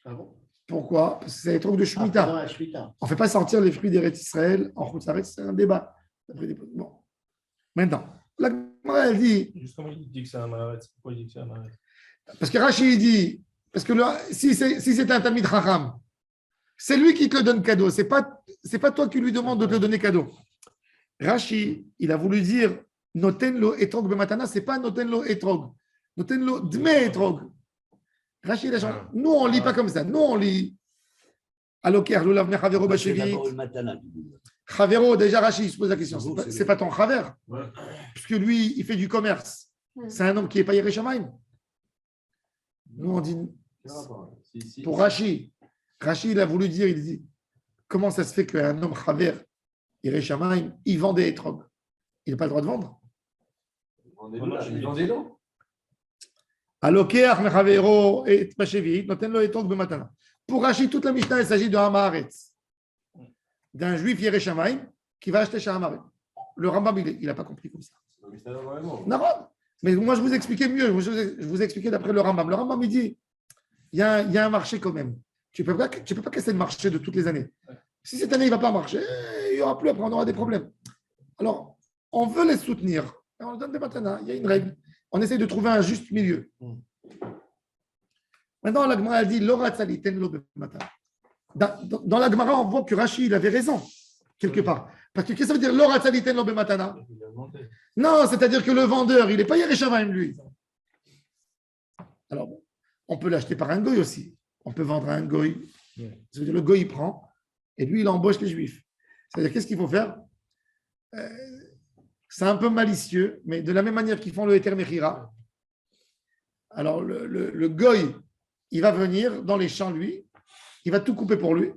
Ah bon? Pourquoi? Parce que c'est l'étrog de Dans Shemitah. la Shemitah. On ne fait pas sortir les fruits d'Eretz Israël en Chutz, c'est un débat. Bon. Maintenant, la Gemara, elle dit, Justement, il dit que c'est un arrêt. Pourquoi il dit que c'est un arrêt? parce que Rashi il dit, parce que si c'est un Talmid Chacham, c'est lui qui te le donne cadeau, c'est pas toi qui lui demande de te le donner cadeau. Rashi, il a voulu dire Noten lo etrog bematana, c'est pas Noten lo etrog, Noten lo dme etrog. Rashi, il a changé. Nous, on ne lit pas comme ça. Nous, on lit Aloker, Lulav Mechavero Bashevit. Chavero, déjà Rashi, il se pose la question. C'est pas ton Chaver. Puisque lui, il fait du commerce. C'est un homme qui n'est pas Yerushalayim. Nous, on dit. Pour Rashi, il a voulu dire, il dit, comment ça se fait qu'un homme Chaver, Yerushalayim, il vend des étrogues? Il n'a pas le droit de vendre. Il vendait l'eau. Aloker, Mechavero et Bashevit, noten lo etrog bematana. Pour Rashi, toute la Mishnah, il s'agit de Hamaretz, d'un juif Yerushalayim qui va acheter chez Hamaretz. Le Rambam, il n'a pas compris comme ça. Non, mais moi, je vous expliquais mieux. Je vous ai expliqué d'après le Rambam. Le Rambam, il dit il y a un marché quand même. Tu ne peux pas casser le marché de toutes les années. Si cette année, il ne va pas marcher, il n'y aura plus après, on aura des problèmes. Alors, on veut les soutenir. On leur donne des matanas. Il y a une règle. On essaie de trouver un juste milieu. Maintenant, la Gemara dit dans la Gemara, on voit que Rashi, il avait raison, quelque part. Parce que qu'est-ce que ça veut dire l'oratzaliten lobe matana? Non, c'est-à-dire que le vendeur, il n'est pas Yerushalayim, lui. Alors, on peut l'acheter par un goy aussi. On peut vendre à un goy. Ça veut dire le goy, il prend et lui, il embauche les juifs. C'est-à-dire, qu'est-ce qu'il faut faire? C'est un peu malicieux, mais de la même manière qu'ils font le Heter Mechira. Alors, le goy, il va venir dans les champs, lui, il va tout couper pour lui.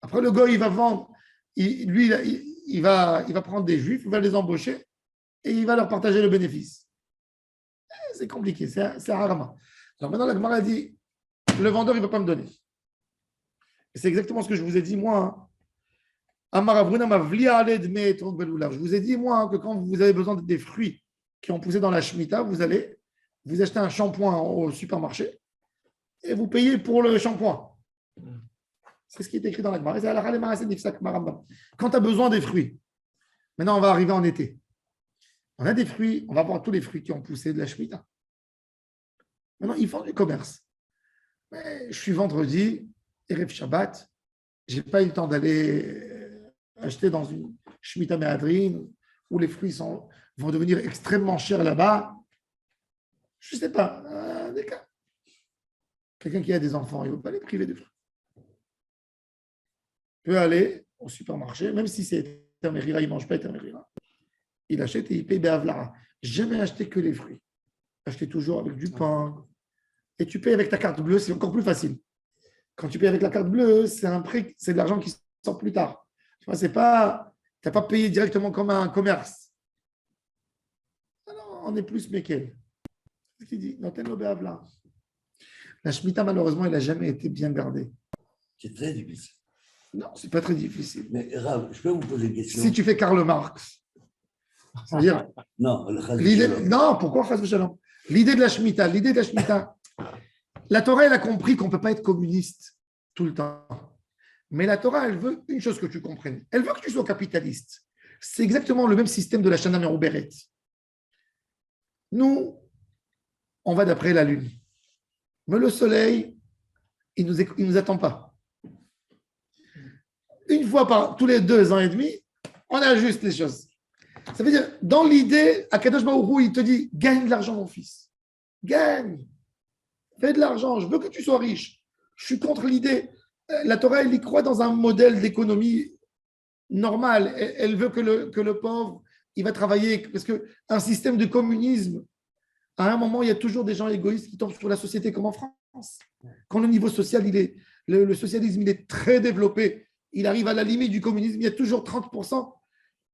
Après, le goy, il va vendre, il va prendre des juifs, il va les embaucher et il va leur partager le bénéfice. C'est compliqué, c'est rarement. Alors maintenant, la Gemara dit, le vendeur, il ne va pas me donner. Et c'est exactement ce que je vous ai dit, moi. Je vous ai dit, moi, que quand vous avez besoin des fruits qui ont poussé dans la Shemitah, vous allez vous acheter un shampoing au supermarché et vous payez pour le shampoing. C'est ce qui est écrit dans la Gemara. Quand tu as besoin des fruits, maintenant on va arriver en été. On a des fruits, on va voir tous les fruits qui ont poussé de la Shemitah. Maintenant, ils font du commerce. Mais je suis vendredi, Erev Shabbat, je n'ai pas eu le temps d'aller acheter dans une Shemitah Mehadrin où les fruits vont devenir extrêmement chers là-bas. Je ne sais pas, des cas. Quelqu'un qui a des enfants, il ne veut pas les priver de fruits. Il peut aller au supermarché, même si c'est Termerira, il ne mange pas Termerira. Il achète et il paye Be'avlara. Jamais acheter que les fruits. Acheter toujours avec du pain. Et tu payes avec ta carte bleue, c'est encore plus facile. Quand tu payes avec la carte bleue, c'est un prêt, c'est de l'argent qui sort plus tard. Tu vois, tu n'as pas payé directement comme un commerce. Alors, on est plus méquel. C'est ce qu'il dit. La Shemitah, malheureusement, elle n'a jamais été bien gardée. C'est très difficile. Non, ce n'est pas très difficile. Mais Rav, je peux vous poser une question? Si tu fais Karl Marx, c'est-à-dire. Non, non, pourquoi Chas v'Shalom? L'idée de la Shemitah, la Torah, elle a compris qu'on ne peut pas être communiste tout le temps. Mais la Torah, elle veut une chose que tu comprennes. Elle veut que tu sois capitaliste. C'est exactement le même système de la Shana Merouberet. Nous, on va d'après la Lune. Mais le Soleil, il ne nous attend pas. Une fois par tous les 2 ans et demi, on ajuste les choses. Ça veut dire, dans l'idée, Akadosh Baruch Hu, il te dit, gagne de l'argent, mon fils. Gagne. Fais de l'argent. Je veux que tu sois riche. Je suis contre l'idée. La Torah, elle y croit dans un modèle d'économie normal. Elle veut que le pauvre, il va travailler. Parce qu'un système de communisme, à un moment, il y a toujours des gens égoïstes qui tombent sur la société, comme en France. Quand le niveau social, le socialisme, il est très développé, il arrive à la limite du communisme, il y a toujours 30%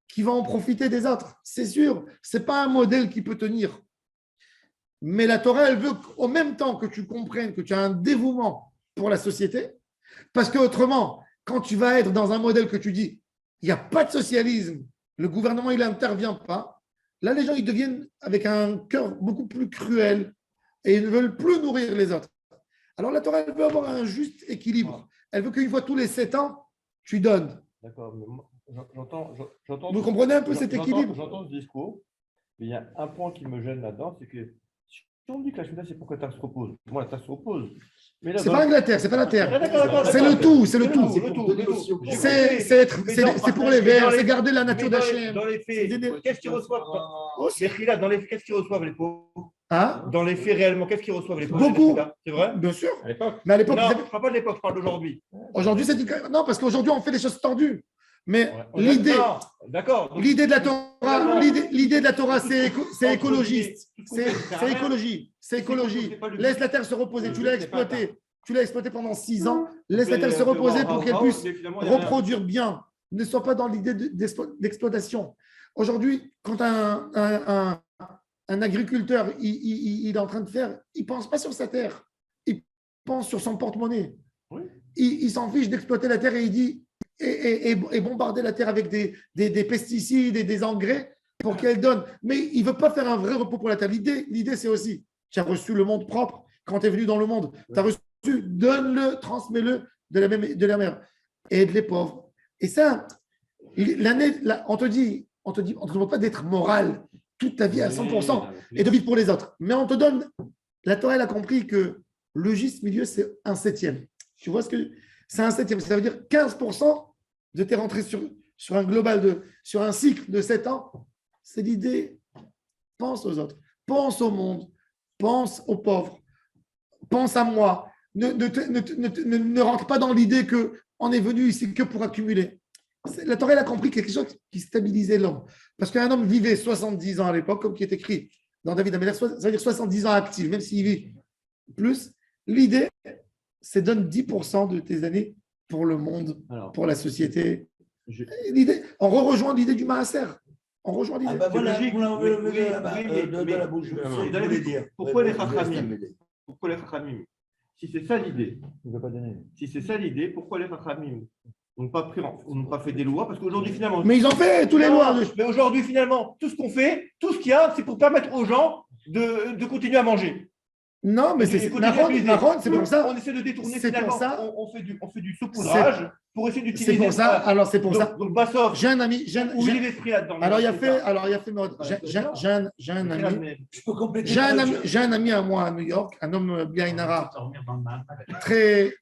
qui vont en profiter des autres. C'est sûr, ce n'est pas un modèle qui peut tenir. Mais la Torah, elle veut qu'au même temps que tu comprennes que tu as un dévouement pour la société, parce qu'autrement, quand tu vas être dans un modèle que tu dis, il n'y a pas de socialisme, le gouvernement, il n'intervient pas, là, les gens, ils deviennent avec un cœur beaucoup plus cruel et ils ne veulent plus nourrir les autres. Alors la Torah, elle veut avoir un juste équilibre. Elle veut qu'une fois tous les 7 ans, tu donnes. D'accord, mais moi, j'entends. Vous comprenez un peu cet équilibre? J'entends ce discours, mais il y a un point qui me gêne là-dedans, c'est que si on dit que la Shemitah, c'est pour que la terre se repose. Moi, la terre se repose. Mais là, C'est pas la terre, c'est pas la Ah, terre. d'accord, C'est d'accord. le tout, c'est le tout. Le tout. C'est pour les vers, c'est garder la nature d'Hachem. Dans les faits, qu'est-ce qu'ils reçoivent Aussi. les Chila, qu'est-ce qu'ils reçoivent les pauvres? Hein? Dans les faits, réellement, qu'est-ce qu'ils reçoivent les pauvres? Beaucoup. C'est vrai? Bien sûr. À l'époque. Mais à l'époque, Non, ils je avaient- ne parle pas de l'époque, je parle d'aujourd'hui. aujourd'hui, c'est non, parce qu'aujourd'hui, on fait des choses tordues. Mais Ouais. l'idée, Non, d'accord. Donc, l'idée de la Torah, l'idée de la Torah, c'est Entre écologiste. guillemets, C'est écologie. C'est écologie. Laisse la terre se reposer. Tu l'as exploité. Tu l'as exploité pendant 6 ans. Laisse la terre se reposer pour qu'elle puisse reproduire bien. Ne sois pas dans l'idée d'exploitation. Aujourd'hui, quand un agriculteur il est en train de faire, il ne pense pas sur sa terre. Il pense sur son porte-monnaie. Oui. Il s'en fiche d'exploiter la terre et il dit et bombarder la terre avec des pesticides et des engrais pour qu'elle donne. Mais il ne veut pas faire un vrai repos pour la terre. L'idée, c'est aussi, tu as reçu le monde propre quand tu es venu dans le monde. Tu as reçu, donne-le, transmets-le de la mer. Aide les pauvres. Et ça, on te demande pas d'être moral toute ta vie à 100% et de vivre pour les autres. Mais on te donne, la Torah, elle a compris que le juste milieu, c'est un septième. Tu vois ce que c'est un septième. Ça veut dire 15% de tes rentrées sur un global, sur un cycle de 7 ans. C'est l'idée. Pense aux autres. Pense au monde. Pense aux pauvres. Pense à moi. Ne rentre pas dans l'idée qu'on est venu ici que pour accumuler. La Torah, elle a compris quelque chose qui stabilisait l'homme. Parce qu'un homme vivait 70 ans à l'époque, comme qui est écrit dans David Améler, ça veut dire 70 ans actifs, même s'il vit plus. L'idée, c'est donne 10% de tes années pour le monde, Alors, pour la société. On rejoint l'idée du maaser. On rejoint l'idée. Ah bah voilà, logique. vous l'avez levé Oui, de la bouche. mais- Vous voulez dire. Pourquoi les Ouais, Chachamim? Pourquoi les Chachamim? Si c'est ça l'idée, il ne veut pas donner. si c'est ça l'idée, pourquoi les Chachamim n'ont pas fait des lois? Parce qu'aujourd'hui, finalement. Mais ils ont fait tous les Non, lois. Mais aujourd'hui, finalement, tout ce qu'on fait, tout ce qu'il y a, c'est pour permettre aux gens de continuer à manger. Non, mais c'est Naron, c'est pour ça. On essaie de détourner C'est finalement. pour ça. On fait du saupoudrage pour essayer d'utiliser. C'est pour ça. Alors, c'est pour ça. Donc, Bassov, J'ai un ami. où il est l'esprit là-dedans? Alors, il y a fait. J'ai un ami. Je peux compléter. J'ai un ami à moi à New York, un homme bien inara, très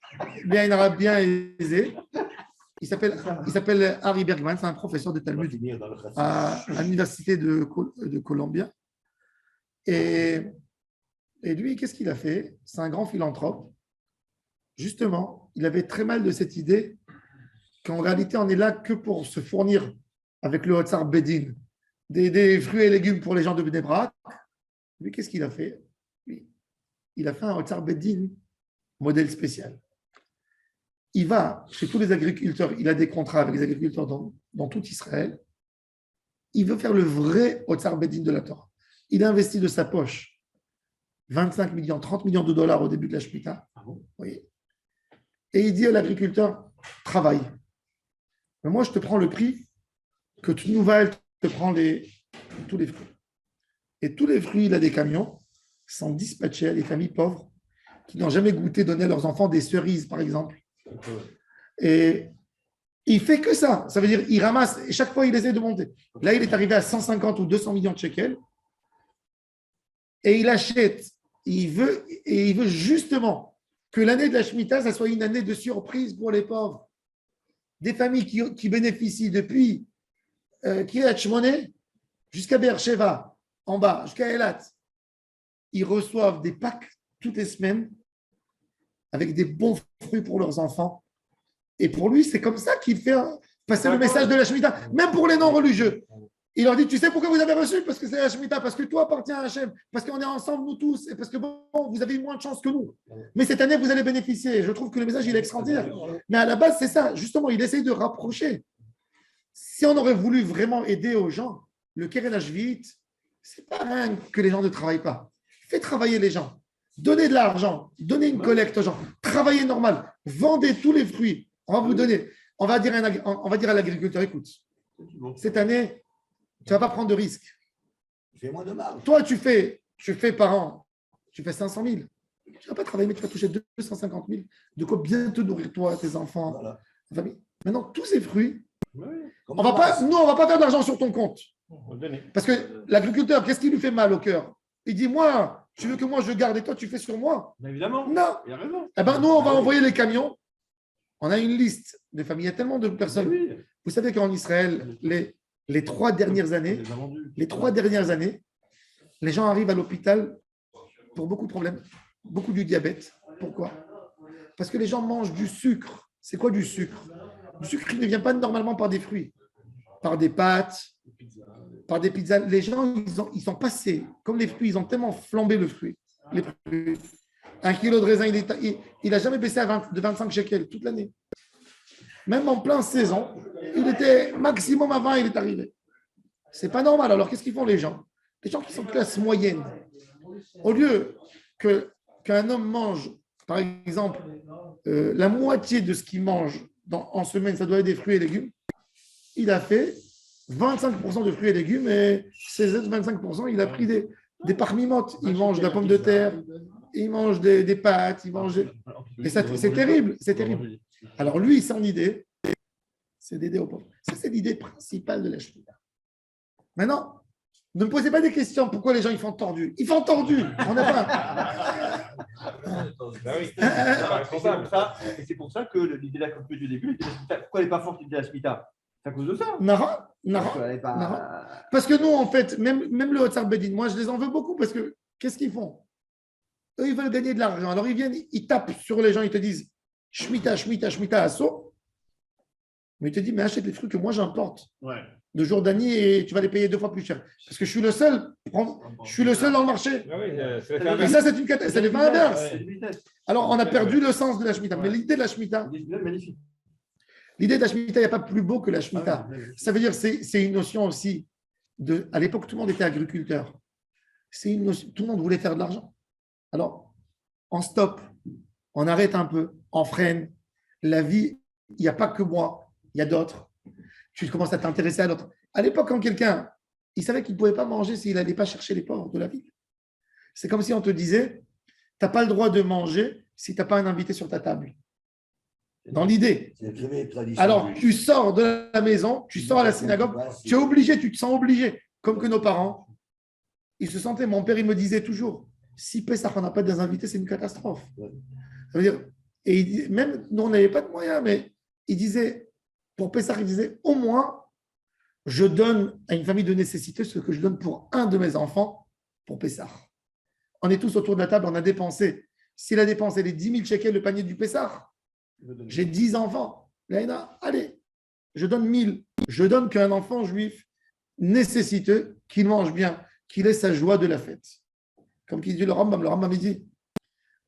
bien inara, bien aisé. Il s'appelle Harry Bergman, c'est un professeur de Talmud à l'université de Columbia. Et lui, qu'est-ce qu'il a fait? C'est un grand philanthrope. Justement, il avait très mal de cette idée qu'en réalité, on est là que pour se fournir avec le Hotzar Bedin des fruits et légumes pour les gens de Bnei Brak. Lui, qu'est-ce qu'il a fait? Il a fait un Hotzar Bedin modèle spécial. Il va chez tous les agriculteurs, il a des contrats avec les agriculteurs dans tout Israël. Il veut faire le vrai Hotzar Bedin de la Torah. Il a investi de sa poche 25 millions, 30 millions de dollars au début de la Shemitah. Oui. Et il dit à l'agriculteur, travaille. Mais moi, je te prends le prix que tu nous vales, te prends tous les fruits. Et tous les fruits, il a des camions, sont dispatchés à des familles pauvres qui n'ont jamais goûté donner à leurs enfants des cerises, par exemple. Et il fait que ça. Ça veut dire il ramasse, et chaque fois, il essaie de monter. Là, il est arrivé à 150 ou 200 millions de shekels. Et il achète. Il veut justement que l'année de la Shemitah, ça soit une année de surprise pour les pauvres. Des familles qui bénéficient depuis Kiryat Shmone jusqu'à Beersheva, en bas, jusqu'à Elat. Ils reçoivent des packs toutes les semaines avec des bons fruits pour leurs enfants. Et pour lui, c'est comme ça qu'il fait passer le message de la Shemitah, même pour les non-religieux. Il leur dit, tu sais pourquoi vous avez reçu? Parce que c'est la Shemitah, parce que toi appartiens à Hachem, parce qu'on est ensemble, nous tous, et parce que bon, vous avez eu moins de chance que nous. Mais cette année, vous allez bénéficier. Je trouve que le message, il est extraordinaire. Mais à la base, c'est ça. Justement, il essaye de rapprocher. Si on aurait voulu vraiment aider aux gens, le Keren HaShvi'it, c'est pas rien que les gens ne travaillent pas. Faites travailler les gens. Donnez de l'argent. Donnez une collecte aux gens. Travaillez normal. Vendez tous les fruits. On va vous donner. On va dire à l'agriculteur, écoute, cette année, tu ne vas pas prendre de risques. Fais-moi de marge. Toi, tu fais par an, tu fais 500 000. Tu ne vas pas travailler, mais tu vas toucher 250 000. De quoi bien te nourrir, toi, tes enfants, Voilà. ta famille. Maintenant, tous ces fruits, Oui, nous, on ne va pas faire d'argent sur ton compte. on va donner. Parce que l'agriculteur, qu'est-ce qui lui fait mal au cœur? Il dit, moi, tu veux que moi je garde et toi, tu fais sur moi? Mais évidemment, Non. il a raison. Eh ben, nous, on va envoyer les camions. On a une liste de familles. Il y a tellement de Mais personnes. oui, Vous savez qu'en Israël, les 3 dernières on années, les a vendus. les 3 dernières années, les gens arrivent à l'hôpital pour beaucoup de problèmes, beaucoup du diabète. Pourquoi? Parce que les gens mangent du sucre. C'est quoi du sucre? Du sucre qui ne vient pas normalement par des fruits, par des pâtes, par des pizzas. Les gens, ils sont passés, comme les fruits, ils ont tellement flambé le fruit. Les fruits. 1 kilo de raisin, il n'a jamais baissé de 25 shekels toute l'année. Même en plein saison, il était maximum à 20, il est arrivé. C'est pas normal. Alors, qu'est-ce qu'ils font les gens? Les gens qui sont de classe moyenne, au lieu qu'un homme mange, par exemple, la moitié de ce qu'il mange en semaine, ça doit être des fruits et légumes, il a fait 25% de fruits et légumes et ces autres 25%, il a pris des parmimotes. Il mange de la pomme de terre, il mange des pâtes, il mange. Et ça, c'est terrible, c'est terrible. Alors lui, son idée, c'est d'aider aux pauvres. Ça, c'est l'idée principale de la Shemitah. Maintenant, ne me posez pas des questions. Pourquoi les gens ils font tordu? Ils font tordu. On n'a pas. Ben oui, c'est responsable, ça. Et c'est pour ça que l'idée de la comme du début, l'idée de la Shemitah, pourquoi elle n'est pas forte l'idée de la Shemitah? C'est à cause de ça. Nara, Parce qu'elle est pas- Nara. Parce que nous, en fait, même le Hotzar Bedin, moi, je les en veux beaucoup parce que qu'est-ce qu'ils font? Eux, ils veulent gagner de l'argent. Alors, ils viennent, ils tapent sur les gens, ils te disent Shemitah, Shemitah, Shemitah, assaut. Mais ils te disent, mais achète les fruits que moi, j'importe de Jordanie et tu vas les payer 2 fois plus cher. Parce que je suis le seul dans le marché. Ah oui, c'est Et ça, c'est une catastrophe. C'est l'effet inverse. C'est une vitesse. Alors, on a perdu le sens de la Shemitah. Mais l'idée de la Shemitah, Magnifique. l'idée de la Shemitah, il n'y a pas plus beau que la Shemitah. Ah oui. Ça veut dire c'est une notion aussi de. À l'époque, tout le monde était agriculteur. C'est une notion, tout le monde voulait faire de l'argent. Alors, on stoppe, on arrête un peu, on freine. La vie, il n'y a pas que moi, il y a d'autres. Tu commences à t'intéresser à l'autre. À l'époque, quand quelqu'un, il savait qu'il ne pouvait pas manger s'il n'allait pas chercher les pauvres de la ville. C'est comme si on te disait, tu n'as pas le droit de manger si tu n'as pas un invité sur ta table. Dans l'idée. C'est la première tradition. Alors, tu sors de la maison, tu sors à la synagogue, tu es obligé, tu te sens obligé. Comme que nos parents, ils se sentaient, mon père, il me disait toujours, si Pessah, on n'a pas des invités, c'est une catastrophe. Ça veut dire, et même nous, on n'avait pas de moyens, mais il disait, pour Pessah, il disait, au moins, je donne à une famille de nécessité ce que je donne pour un de mes enfants pour Pessah. On est tous autour de la table, on a dépensé. S'il a dépensé les 10 000 shekels, le panier du Pessah, j'ai 10 enfants. Là, allez, je donne 1000. Je donne qu'un enfant juif nécessiteux, qu'il mange bien, qu'il ait sa joie de la fête. Comme dit le Rambam il dit,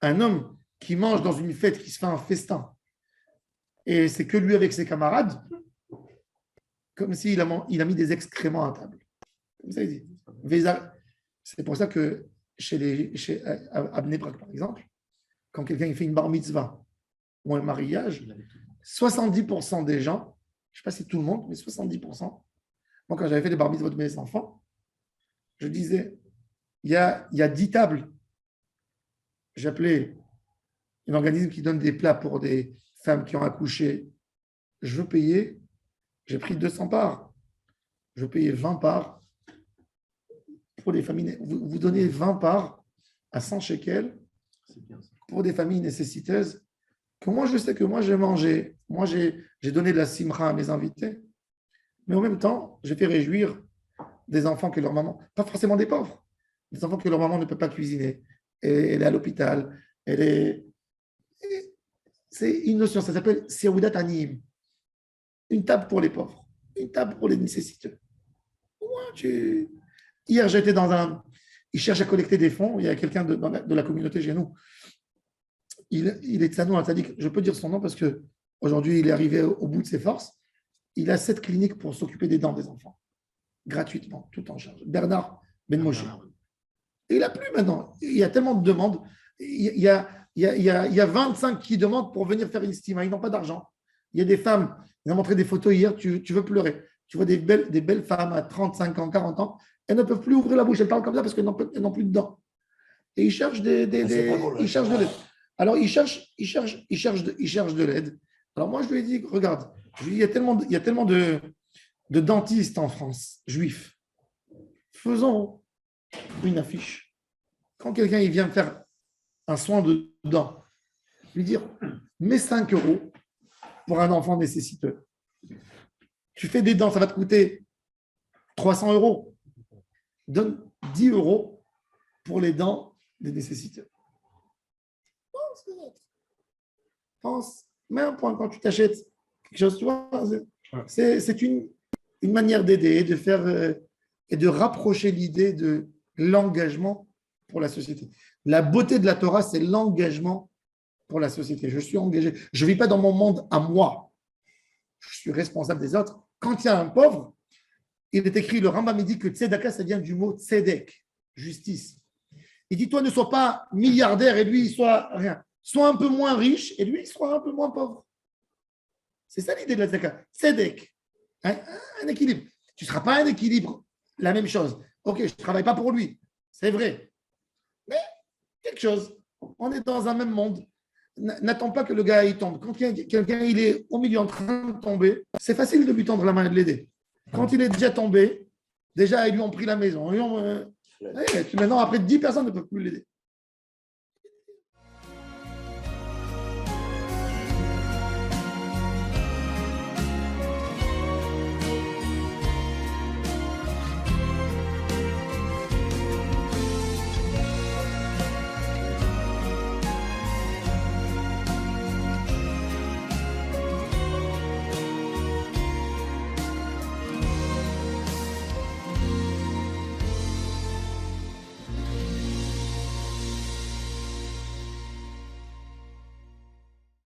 un homme qui mange dans une fête, qui se fait un festin, et c'est que lui avec ses camarades, comme s'il a mis des excréments à table. Comme ça, il dit. C'est pour ça que chez Abnei Brak, par exemple, quand quelqu'un il fait une bar mitzvah ou un mariage, 70% des gens, je ne sais pas si tout le monde, mais 70%, moi quand j'avais fait des bar mitzvahs de mes enfants, je disais, il y a 10 tables. J'appelais un organisme qui donne des plats pour des femmes qui ont accouché. Je veux payer, j'ai pris 200 parts. Je veux payer 20 parts pour les familles. Vous donnez 20 parts à 100 shekels pour des familles nécessiteuses. Que moi, je sais que moi, j'ai mangé. Moi, j'ai donné de la simcha à mes invités. Mais en même temps, j'ai fait réjouir des enfants que leur maman, pas forcément des pauvres, des enfants que leur maman ne peut pas cuisiner. Et elle est à l'hôpital. C'est une notion, ça s'appelle Seudat Aniyim. Une table pour les pauvres, une table pour les nécessiteux. Hier, j'étais il cherche à collecter des fonds. Il y a quelqu'un de la communauté chez nous. Il est Tsanou Al-Tzadik. Je peux dire son nom parce qu'aujourd'hui, il est arrivé au bout de ses forces. Il a 7 cliniques pour s'occuper des dents des enfants. Gratuitement, tout en charge. Bernard Ben Moshe. Et il n'a plus maintenant. Il y a tellement de demandes. Il y a 25 qui demandent pour venir faire une estima. Ils n'ont pas d'argent. Il y a des femmes, ils ont montré des photos hier, tu veux pleurer. Tu vois des belles femmes à 35 ans, 40 ans, elles ne peuvent plus ouvrir la bouche. Elles parlent comme ça parce qu'elles n'ont plus de dents. et il cherche il cherche de l'aide. Alors, il cherche de l'aide. Alors, moi, je lui ai dit, regarde, je lui ai dit, il y a tellement de dentistes en France, juifs. Faisons une affiche. Quand quelqu'un il vient faire un soin de dents, lui dire, mets 5 € pour un enfant nécessiteux. Tu fais des dents, ça va te coûter 300 €. Donne 10 € pour les dents des nécessiteux. Pense, mets un point quand tu t'achètes quelque chose, tu vois. C'est une manière d'aider, de faire et de rapprocher l'idée de l'engagement pour la société. La beauté de la Torah, c'est l'engagement pour la société. Je suis engagé. Je ne vis pas dans mon monde à moi. Je suis responsable des autres. Quand il y a un pauvre, il est écrit, le Rambam dit que tzedaka, ça vient du mot tzedek, justice. Il dit, toi, ne sois pas milliardaire et lui, il soit rien. Sois un peu moins riche et lui, il soit un peu moins pauvre. C'est ça l'idée de la tzedaka. Tzedek. Un équilibre. Tu ne seras pas un équilibre, la même chose. Ok, je ne travaille pas pour lui. C'est vrai. Mais quelque chose. On est dans un même monde. N'attends pas que le gars il tombe. Quand quelqu'un il est au milieu en train de tomber, c'est facile de lui tendre la main et de l'aider. Quand il est déjà tombé, déjà ils lui ont pris la maison. Maintenant, après 10 personnes ne peuvent plus l'aider.